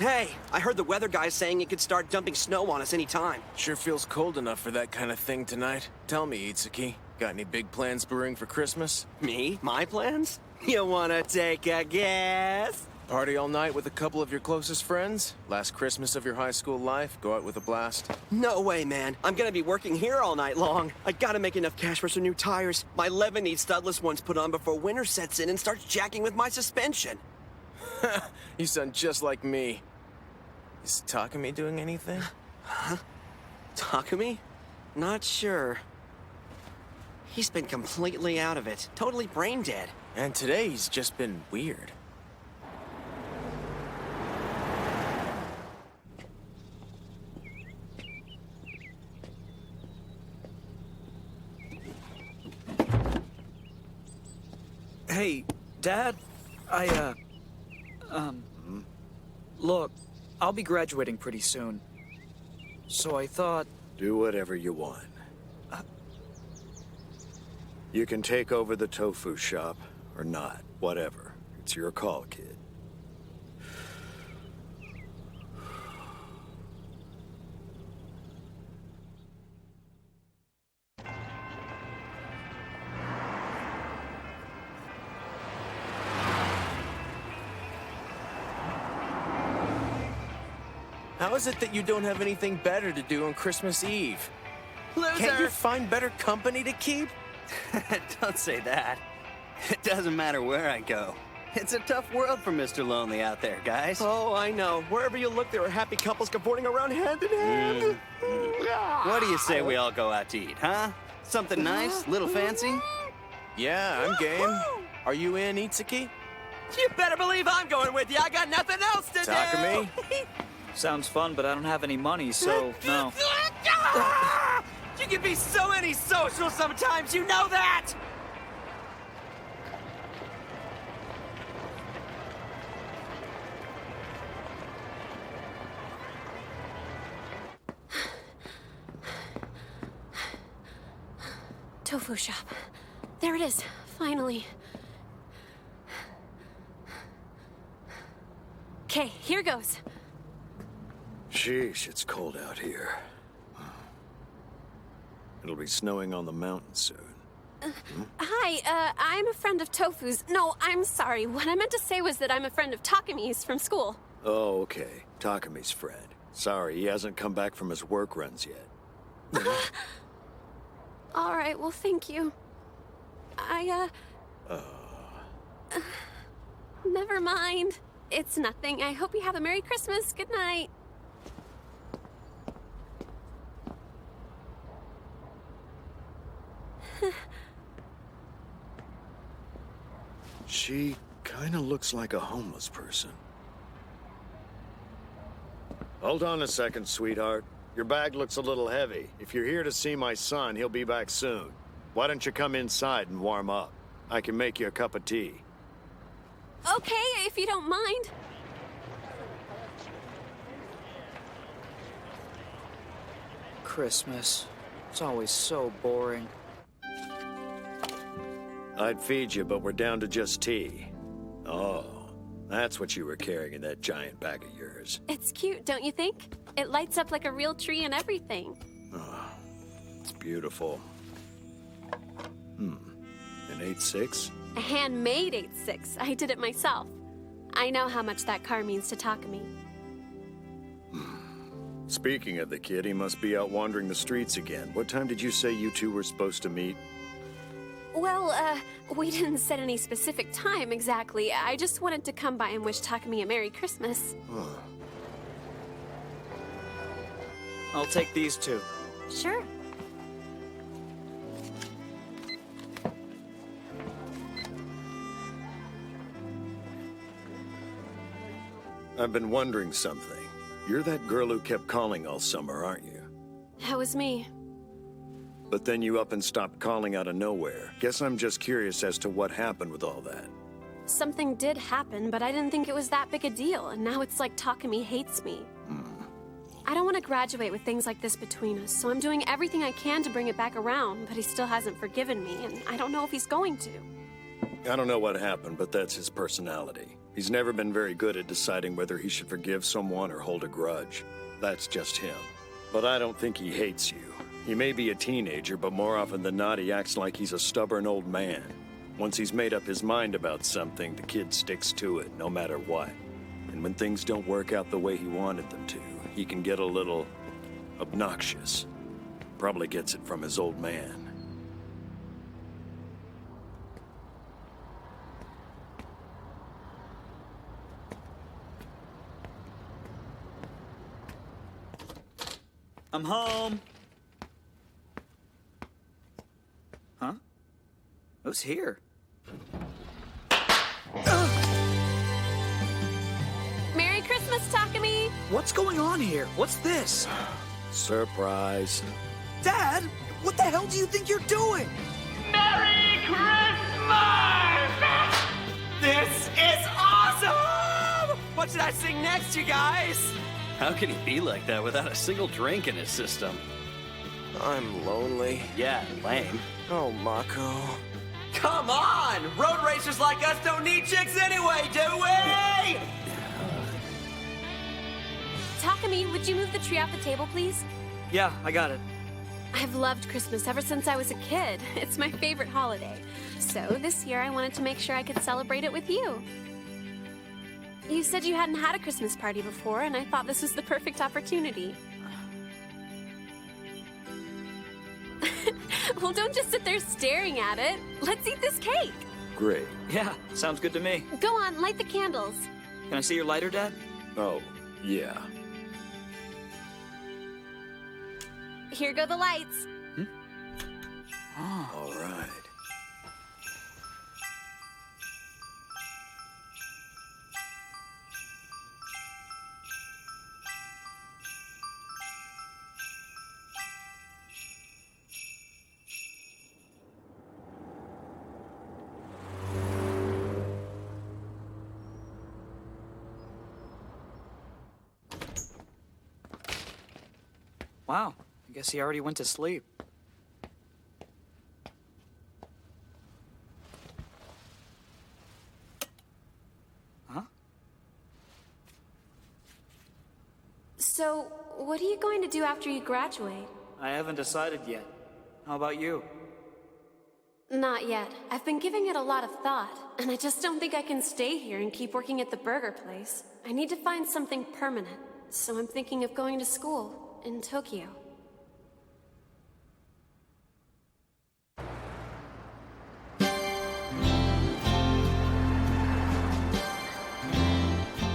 Hey, I heard the weather guy saying it could start dumping snow on us anytime. Sure feels cold enough for that kind of thing tonight. Tell me, Itsuki, got any big plans brewing for Christmas? Me? My plans? You wanna take a guess? Party all night with a couple of your closest friends? Last Christmas of your high school life? Go out with a blast? No way, man. I'm gonna be working here all night long. I gotta make enough cash for some new tires. My Levin needs studless ones put on before winter sets in and starts jacking with my suspension. You sound just like me. Is Takumi doing anything? Huh? Takumi? Not sure. He's been completely out of it. Totally brain dead. And today he's just been weird. Hey, Dad, look, I'll be graduating pretty soon. So I thought... Do whatever you want. You can take over the tofu shop, or not, whatever. It's your call, kid. How is it that you don't have anything better to do on Christmas Eve? Loser! Can't you find better company to keep? Don't say that. It doesn't matter where I go. It's a tough world for Mr. Lonely out there, guys. Oh, I know. Wherever you look, there are happy couples cavorting around hand in hand. What do you say we all go out to eat, huh? Something nice? Little fancy? Yeah, I'm game. Are you in, Itsuki? You better believe I'm going with you. I got nothing else to Takumi? Sounds fun, but I don't have any money, so no. You can be so antisocial sometimes, you know that! Tofu shop. There it is, finally. Okay, here goes. Sheesh, it's cold out here. It'll be snowing on the mountain soon. Hi, I'm a friend of Tofu's. No, I'm sorry. What I meant to say was that I'm a friend of Takumi's from school. Oh, okay. Takumi's friend. Sorry, he hasn't come back from his work runs yet. All right, well, thank you. Never mind. It's nothing. I hope you have a Merry Christmas. Good night. She kinda looks like a homeless person. Hold on a second, sweetheart. Your bag looks a little heavy. If you're here to see my son, he'll be back soon. Why don't you come inside and warm up? I can make you a cup of tea. Okay, if you don't mind. Christmas. It's always so boring. I'd feed you, but we're down to just tea. Oh, that's what you were carrying in that giant bag of yours. It's cute, don't you think? It lights up like a real tree and everything. Oh, it's beautiful. An 8.6? A handmade 8.6. I did it myself. I know how much that car means to Takumi. Speaking of the kid, he must be out wandering the streets again. What time did you say you two were supposed to meet? Well, we didn't set any specific time exactly. I just wanted to come by and wish Takumi a Merry Christmas. I'll take these two. Sure. I've been wondering something. You're that girl who kept calling all summer, aren't you? That was me. But then you up and stopped calling out of nowhere. Guess I'm just curious as to what happened with all that. Something did happen, but I didn't think it was that big a deal, and now it's like Takumi hates me. I don't want to graduate with things like this between us, so I'm doing everything I can to bring it back around, but he still hasn't forgiven me, and I don't know if he's going to. I don't know what happened, but that's his personality. He's never been very good at deciding whether he should forgive someone or hold a grudge. That's just him. But I don't think he hates you. He may be a teenager, but more often than not, he acts like he's a stubborn old man. Once he's made up his mind about something, the kid sticks to it, no matter what. And when things don't work out the way he wanted them to, he can get a little obnoxious. Probably gets it from his old man. I'm home. Huh? Who's here? Merry Christmas, Takumi! What's going on here? What's this? Surprise. Dad, what the hell do you think you're doing? Merry Christmas! This is awesome! What should I sing next, you guys? How can he be like that without a single drink in his system? I'm lonely. Yeah, lame. Oh, Mako. Come on! Road racers like us don't need chicks anyway, do we? Takumi, would you move the tree off the table, please? Yeah, I got it. I've loved Christmas ever since I was a kid. It's my favorite holiday. So this year I wanted to make sure I could celebrate it with you. You said you hadn't had a Christmas party before, and I thought this was the perfect opportunity. Well, don't just sit there staring at it. Let's eat this cake. Great. Yeah, sounds good to me. Go on, light the candles. Can I see your lighter, Dad? Oh, yeah. Here go the lights. All right. Wow, I guess he already went to sleep. Huh? So, what are you going to do after you graduate? I haven't decided yet. How about you? Not yet. I've been giving it a lot of thought, and I just don't think I can stay here and keep working at the burger place. I need to find something permanent, so I'm thinking of going to school in Tokyo.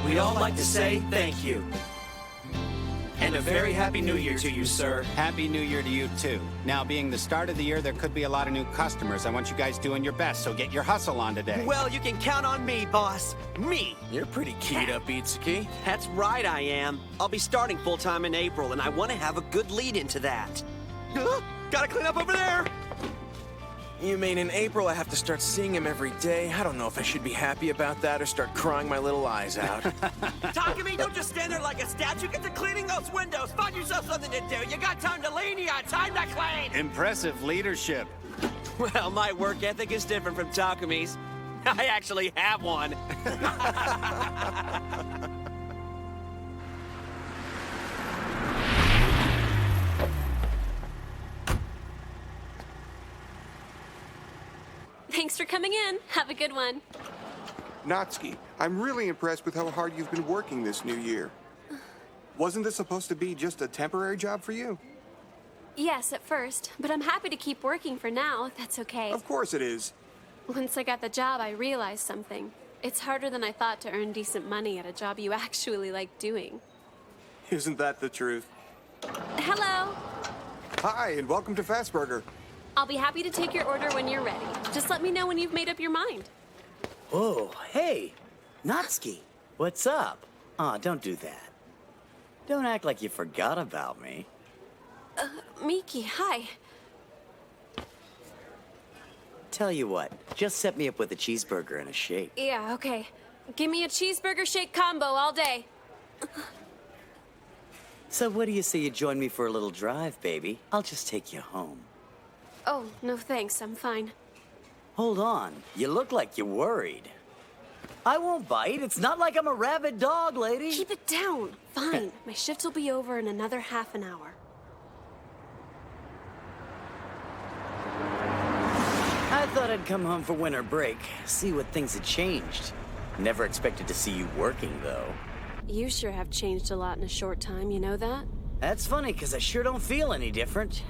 We'd all like to say thank you. And a very happy new year to you, sir. Happy New Year to you, too. Now, being the start of the year, there could be a lot of new customers. I want you guys doing your best, so get your hustle on today. Well, you can count on me, boss. Me. You're pretty keyed up, Itsuki. That's right, I am. I'll be starting full-time in April, and I want to have a good lead into that. Gotta clean up over there. You mean in April I have to start seeing him every day? I don't know if I should be happy about that or start crying my little eyes out. Takumi, don't just stand there like a statue. Get to cleaning those windows. Find yourself something to do. You got time to lean, you got time to clean. Impressive leadership. Well, my work ethic is different from Takumi's. I actually have one. Thanks for coming in. Have a good one. Natsuki, I'm really impressed with how hard you've been working this new year. Wasn't this supposed to be just a temporary job for you? Yes, at first, but I'm happy to keep working for now, if that's okay. Of course it is. Once I got the job, I realized something. It's harder than I thought to earn decent money at a job you actually like doing. Isn't that the truth? Hello. Hi, and welcome to Fast Burger. I'll be happy to take your order when you're ready. Just let me know when you've made up your mind. Oh, hey, Natsuki, what's up? Aw, don't do that. Don't act like you forgot about me. Miki, hi. Tell you what, just set me up with a cheeseburger and a shake. Yeah, okay. Give me a cheeseburger shake combo all day. So what do you say you join me for a little drive, baby? I'll just take you home. Oh, no thanks, I'm fine. Hold on. You look like you're worried. I won't bite. It's not like I'm a rabid dog, lady. Keep it down. Fine. My shift will be over in another half an hour. I thought I'd come home for winter break, see what things had changed. Never expected to see you working, though. You sure have changed a lot in a short time, you know that? That's funny, because I sure don't feel any different.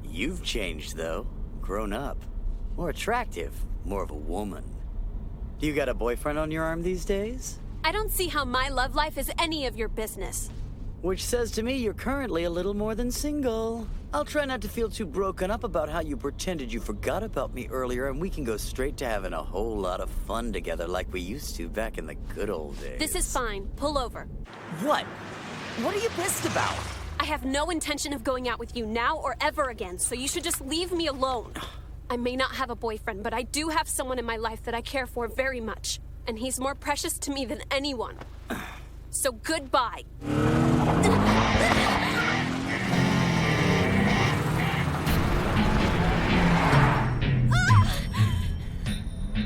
You've changed, though. Grown up. More attractive. More of a woman. Do you got a boyfriend on your arm these days? I don't see how my love life is any of your business. Which says to me you're currently a little more than single. I'll try not to feel too broken up about how you pretended you forgot about me earlier, and we can go straight to having a whole lot of fun together like we used to back in the good old days. This is fine. Pull over. What? What are you pissed about? I have no intention of going out with you now or ever again, so you should just leave me alone. I may not have a boyfriend, but I do have someone in my life that I care for very much, and he's more precious to me than anyone. So goodbye.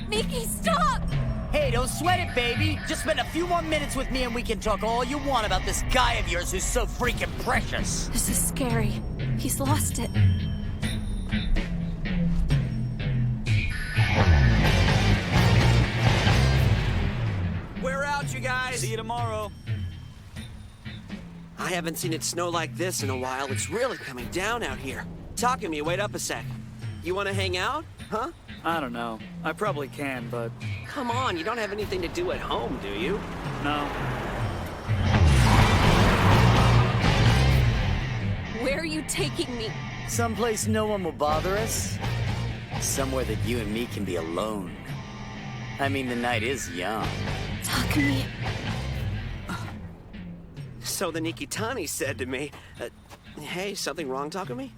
Nikki, stop! Hey, don't sweat it, baby. Just spend a few more minutes with me and we can talk all you want about this guy of yours who's so freaking precious. This is scary. He's lost it. We're out, you guys! See you tomorrow. I haven't seen it snow like this in a while. It's really coming down out here. Takumi, wait up a sec. You want to hang out? Huh? I don't know. I probably can, but... Come on, you don't have anything to do at home, do you? No. Where are you taking me? Someplace no one will bother us. Somewhere that you and me can be alone. I mean, the night is young. Takumi. So the Nikitani said to me, hey, something wrong, Takumi?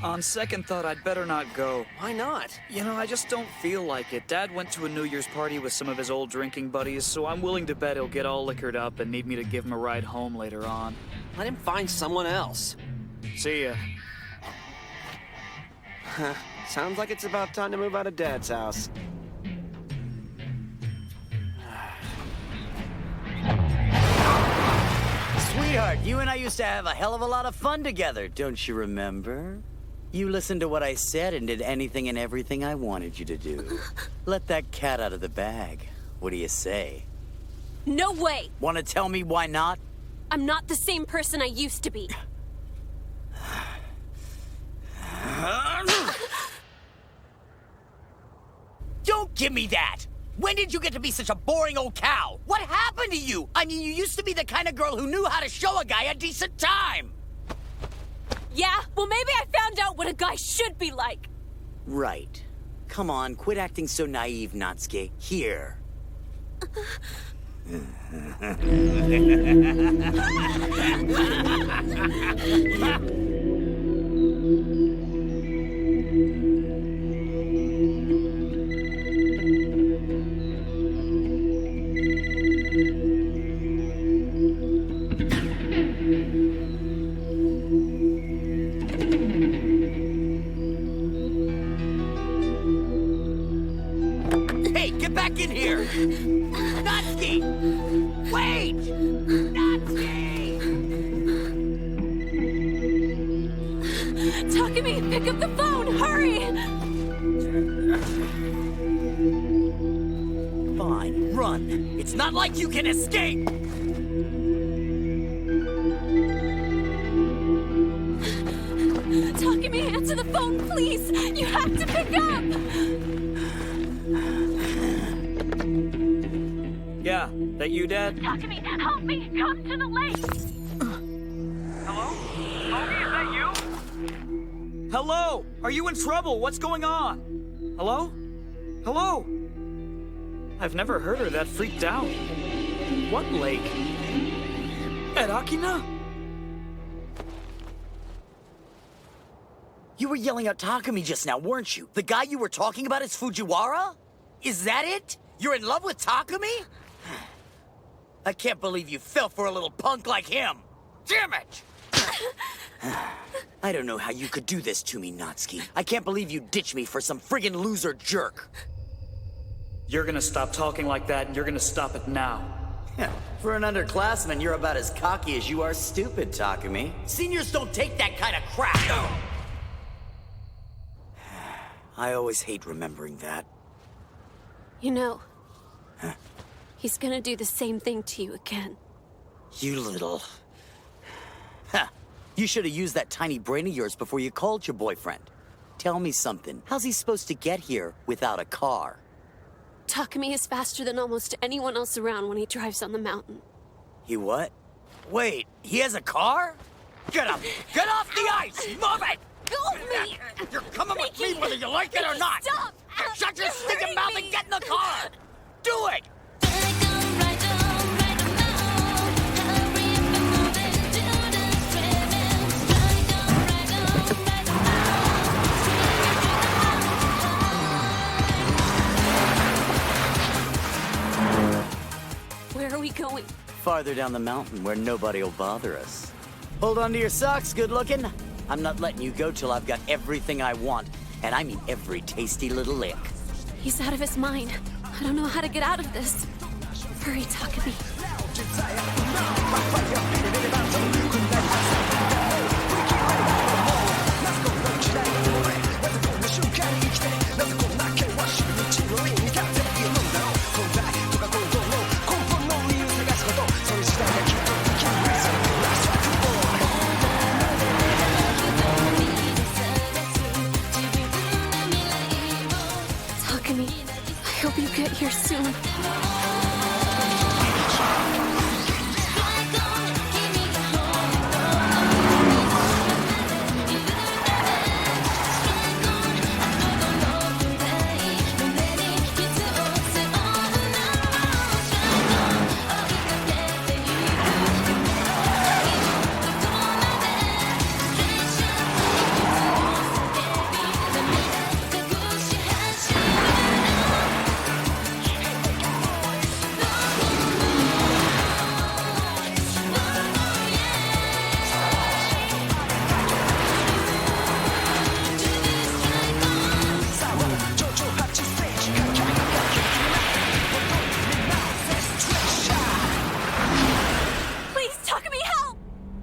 On second thought, I'd better not go. Why not? You know, I just don't feel like it. Dad went to a New Year's party with some of his old drinking buddies, so I'm willing to bet he'll get all liquored up and need me to give him a ride home later on. Let him find someone else. See ya. Sounds like it's about time to move out of Dad's house. Sweetheart, you and I used to have a hell of a lot of fun together, don't you remember? You listened to what I said and did anything and everything I wanted you to do. Let that cat out of the bag. What do you say? No way! Want to tell me why not? I'm not the same person I used to be. Don't give me that! When did you get to be such a boring old cow? What happened to you? I mean, you used to be the kind of girl who knew how to show a guy a decent time! Yeah? Well, maybe I found out what a guy should be like. Right. Come on, quit acting so naive, Natsuki. Here. Hey, get back in here! Natsuki! Wait! Natsuki! Takumi, pick up the phone! Hurry! Fine, run. It's not like you can escape! Takumi, answer the phone, please! You have to pick up! Yeah, that you, Dad? Takumi, help me! Come to the lake! Hello? Toby, is that you? Hello? Are you in trouble? What's going on? Hello? Hello? I've never heard her that freaked out. What lake? At Akina? You were yelling at Takumi just now, weren't you? The guy you were talking about is Fujiwara? Is that it? You're in love with Takumi? I can't believe you fell for a little punk like him. Damn it! I don't know how you could do this to me, Natsuki. I can't believe you ditched me for some friggin' loser jerk. You're gonna stop talking like that, and you're gonna stop it now. For an underclassman, you're about as cocky as you are stupid, Takumi. Seniors don't take that kind of crap. I always hate remembering that. You know, he's gonna do the same thing to you again. You little... You should have used that tiny brain of yours before you called your boyfriend. Tell me something. How's he supposed to get here without a car? Takumi is faster than almost anyone else around when he drives on the mountain. He what? Wait, he has a car? Get up! Get off the ice! Move it! Go with me! You're coming with me whether you like it or not! Stop! Shut your stinking mouth and get in the car! Do it! Where are we going? Farther down the mountain where nobody will bother us. Hold on to your socks, good looking. I'm not letting you go till I've got everything I want. And I mean every tasty little lick. He's out of his mind. I don't know how to get out of this. Hurry, Takumi. Takumi, I hope you get here soon.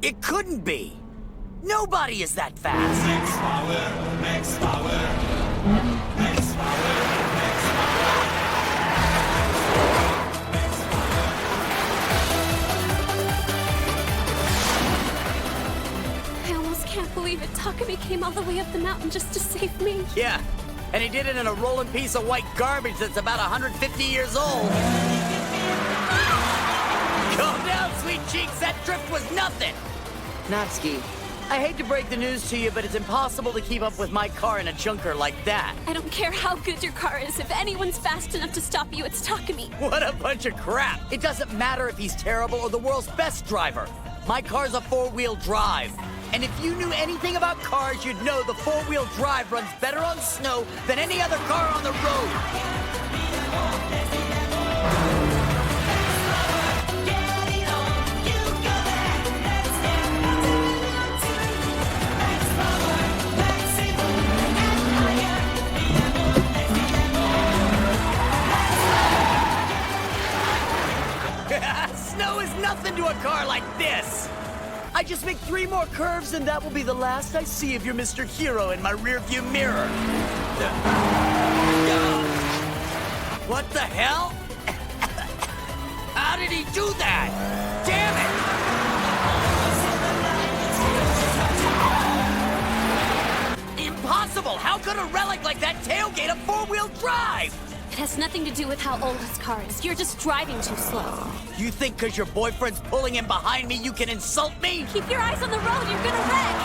It couldn't be. Nobody is that fast. Max power, max power, max power, I almost can't believe it. Takumi came all the way up the mountain just to save me. Yeah, and he did it in a rolling piece of white garbage that's about 150 years old. Calm down, sweet cheeks. That drift was nothing. Natsuki, I hate to break the news to you, but it's impossible to keep up with my car in a junker like that. I don't care how good your car is. If anyone's fast enough to stop you, it's Takumi. What a bunch of crap. It doesn't matter if he's terrible or the world's best driver. My car's a four-wheel drive. And if you knew anything about cars, you'd know the four-wheel drive runs better on snow than any other car on the road. Snow is nothing to a car like this. I just make 3 more curves and that will be the last I see of your Mr. Hero in my rearview mirror. What the hell? How did he do that? Damn it! Impossible! How could a relic like that tailgate a four-wheel drive? It has nothing to do with how old his car is. You're just driving too slow. You think because your boyfriend's pulling in behind me, you can insult me? Keep your eyes on the road. You're gonna wreck.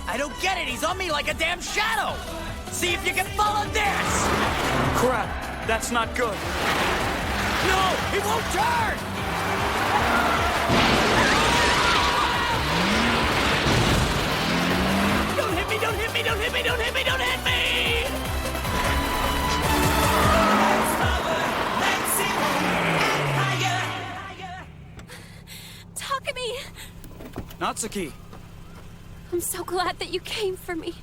I don't get it. He's on me like a damn shadow. See if you can follow this. Crap. That's not good. No, he won't turn. Don't hit me, don't hit me, don't hit me, don't hit me, don't hit me! Natsuki! I'm so glad that you came for me.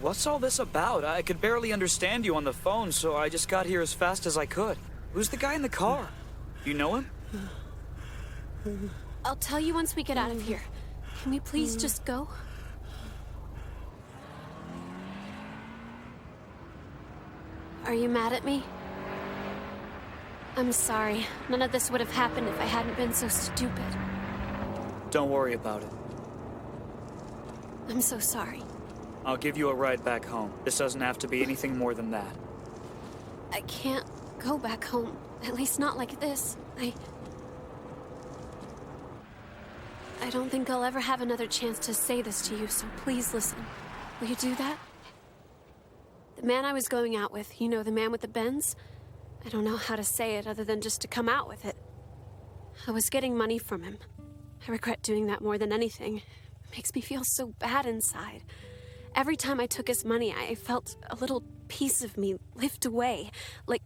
What's all this about? I could barely understand you on the phone, so I just got here as fast as I could. Who's the guy in the car? You know him? I'll tell you once we get out of here. Can we please just go? Are you mad at me? I'm sorry. None of this would have happened if I hadn't been so stupid. Don't worry about it. I'm so sorry. I'll give you a ride back home. This doesn't have to be anything more than that. I can't go back home. At least not like this. I don't think I'll ever have another chance to say this to you, so please listen. Will you do that? The man I was going out with, you know, the man with the Benz? I don't know how to say it other than just to come out with it. I was getting money from him. I regret doing that more than anything. It makes me feel so bad inside. Every time I took his money, I felt a little piece of me lift away, like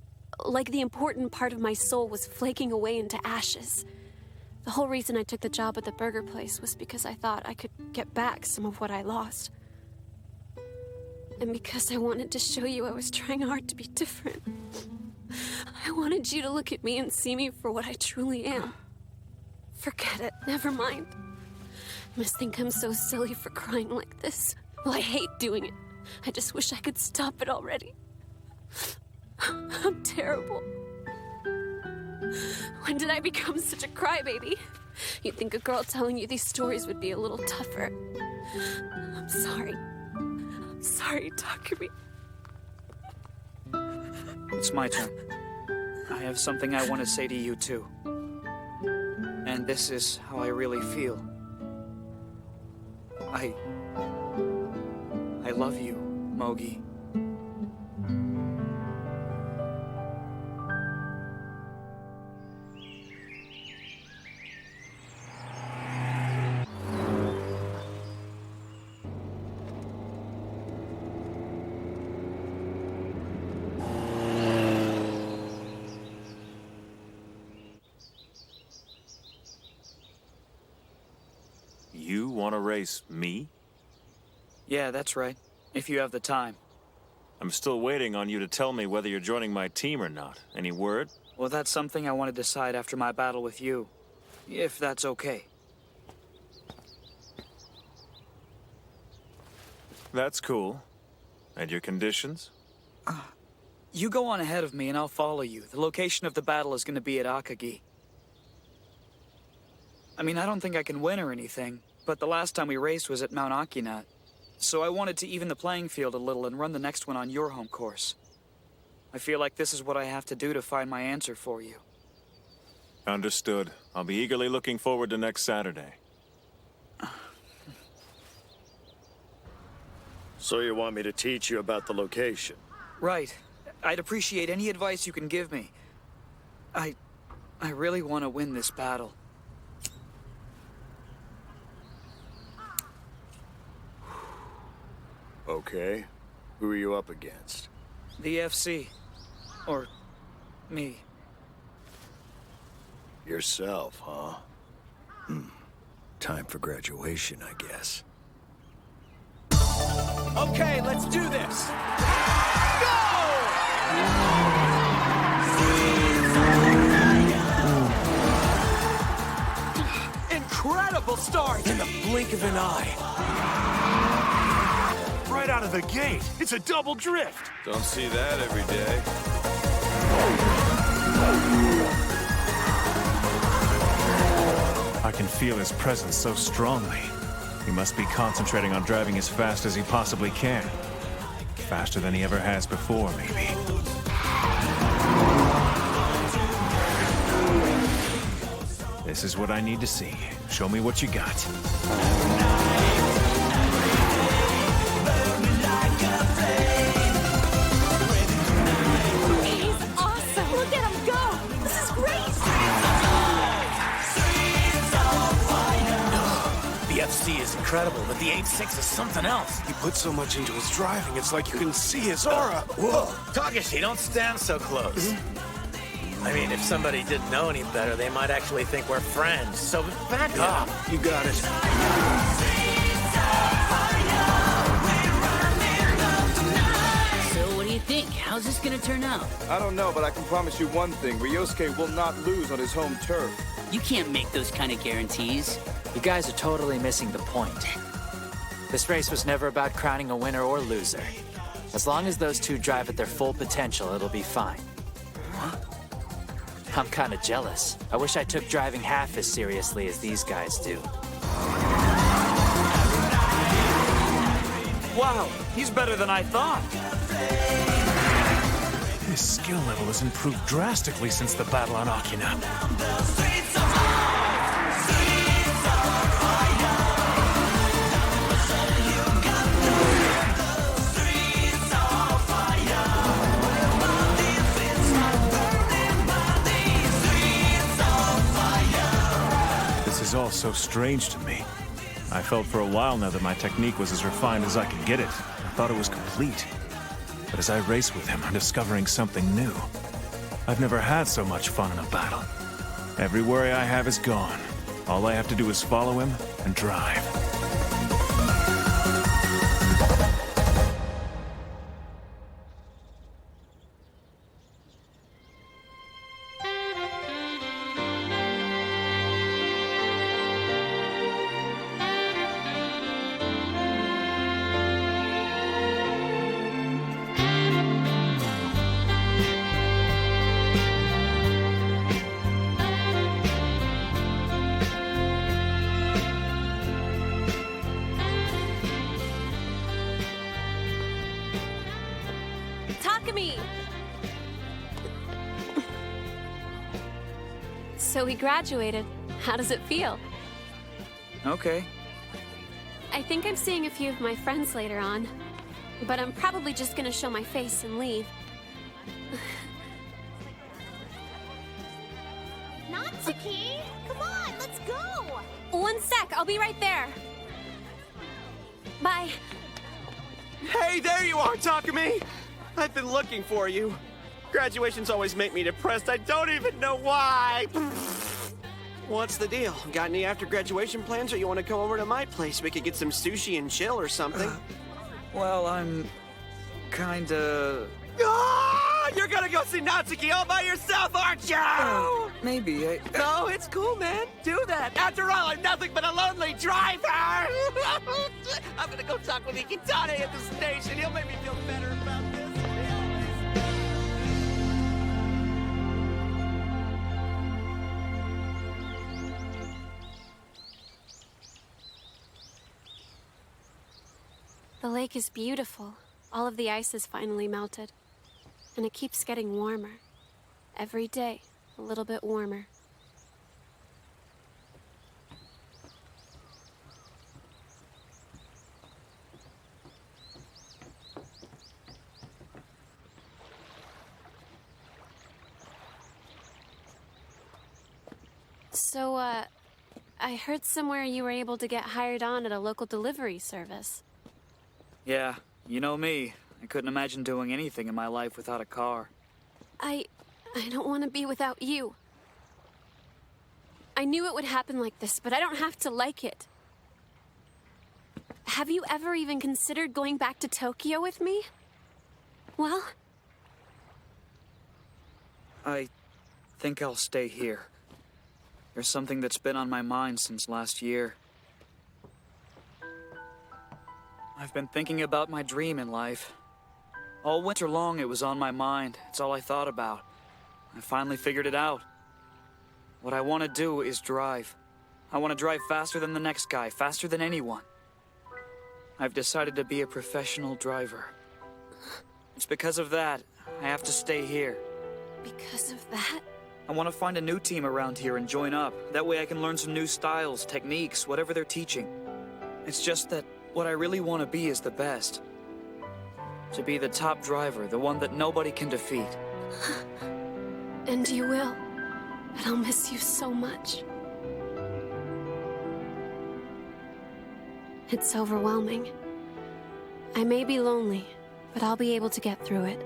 the important part of my soul was flaking away into ashes. The whole reason I took the job at the burger place was because I thought I could get back some of what I lost. And because I wanted to show you I was trying hard to be different. I wanted you to look at me and see me for what I truly am. Forget it, never mind. You must think I'm so silly for crying like this. Well, I hate doing it. I just wish I could stop it already. I'm terrible. When did I become such a crybaby? You'd think a girl telling you these stories would be a little tougher. I'm sorry. I'm sorry, Takumi. It's my turn. I have something I want to say to you, too. And this is how I really feel. I love you, Mogi. You want to race me? Yeah, that's right. If you have the time. I'm still waiting on you to tell me whether you're joining my team or not. Any word? Well, that's something I want to decide after my battle with you. If that's okay. That's cool. And your conditions? You go on ahead of me and I'll follow you. The location of the battle is going to be at Akagi. I mean, I don't think I can win or anything, but the last time we raced was at Mount Akinat. So I wanted to even the playing field a little and run the next one on your home course. I feel like this is what I have to do to find my answer for you. Understood. I'll be eagerly looking forward to next Saturday. So you want me to teach you about the location? Right. I'd appreciate any advice you can give me. I really want to win this battle. Okay. Who are you up against? The FC. Or me. Yourself, huh? Time for graduation, I guess. Okay, let's do this! Go! Incredible start! In the blink of an eye. Right out of the gate. It's a double drift. Don't see that every day. I can feel his presence so strongly. He must be concentrating on driving as fast as he possibly can. Faster than he ever has before, maybe. This is what I need to see. Show me what you got. The FC is incredible, but the 8.6 is something else. He put so much into his driving, it's like you can see his aura. Whoa, Takashi, don't stand so close. I mean, if somebody didn't know any better, they might actually think we're friends. So back off. You got it. So what do you think? How's this gonna turn out? I don't know, but I can promise you one thing. Ryousuke will not lose on his home turf. You can't make those kind of guarantees. You guys are totally missing the point. This race was never about crowning a winner or loser. As long as those two drive at their full potential, it'll be fine. I'm kinda jealous. I wish I took driving half as seriously as these guys do. Wow, he's better than I thought. His skill level has improved drastically since the battle on Akina. This is all so strange to me. I felt for a while now that my technique was as refined as I could get it. I thought it was complete. But as I race with him, I'm discovering something new. I've never had so much fun in a battle. Every worry I have is gone. All I have to do is follow him and drive. So we graduated. How does it feel? Okay. I think I'm seeing a few of my friends later on. But I'm probably just gonna show my face and leave. Natsuki! Come on, let's go! One sec, I'll be right there. Bye. Hey, there you are, Takumi! I've been looking for you. Graduations always make me depressed. I don't even know why. What's the deal? Got any after-graduation plans, or you want to come over to my place? We could get some sushi and chill or something. Well, I'm kinda... Ah! You're gonna go see Natsuki all by yourself, aren't you? Maybe. No, it's cool, man. Do that. After all, I'm nothing but a lonely driver. I'm gonna go talk with Ikitane at the station. He'll make me feel better about this. The lake is beautiful. All of the ice is finally melted. And it keeps getting warmer. Every day, a little bit warmer. So, I heard somewhere you were able to get hired on at a local delivery service. Yeah, you know me. I couldn't imagine doing anything in my life without a car. I don't want to be without you. I knew it would happen like this, but I don't have to like it. Have you ever even considered going back to Tokyo with me? Well? I think I'll stay here. There's something that's been on my mind since last year. I've been thinking about my dream in life. All winter long, it was on my mind. It's all I thought about. I finally figured it out. What I want to do is drive. I want to drive faster than the next guy, faster than anyone. I've decided to be a professional driver. It's because of that, I have to stay here. Because of that? I want to find a new team around here and join up. That way I can learn some new styles, techniques, whatever they're teaching. It's just that what I really want to be is the best. To be the top driver, the one that nobody can defeat. And you will. But I'll miss you so much. It's overwhelming. I may be lonely, but I'll be able to get through it.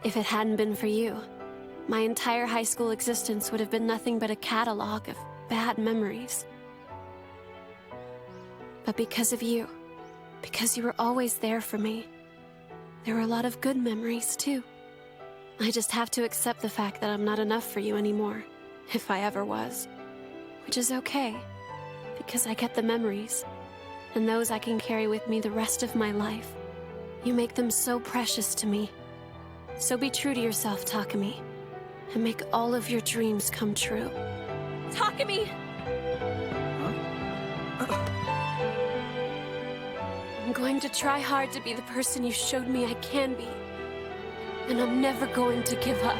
If it hadn't been for you, my entire high school existence would have been nothing but a catalog of bad memories. But because of you, because you were always there for me, there were a lot of good memories, too. I just have to accept the fact that I'm not enough for you anymore, if I ever was. Which is okay, because I get the memories, and those I can carry with me the rest of my life. You make them so precious to me. So be true to yourself, Takumi, and make all of your dreams come true. Takumi! I'm going to try hard to be the person you showed me I can be. And I'm never going to give up.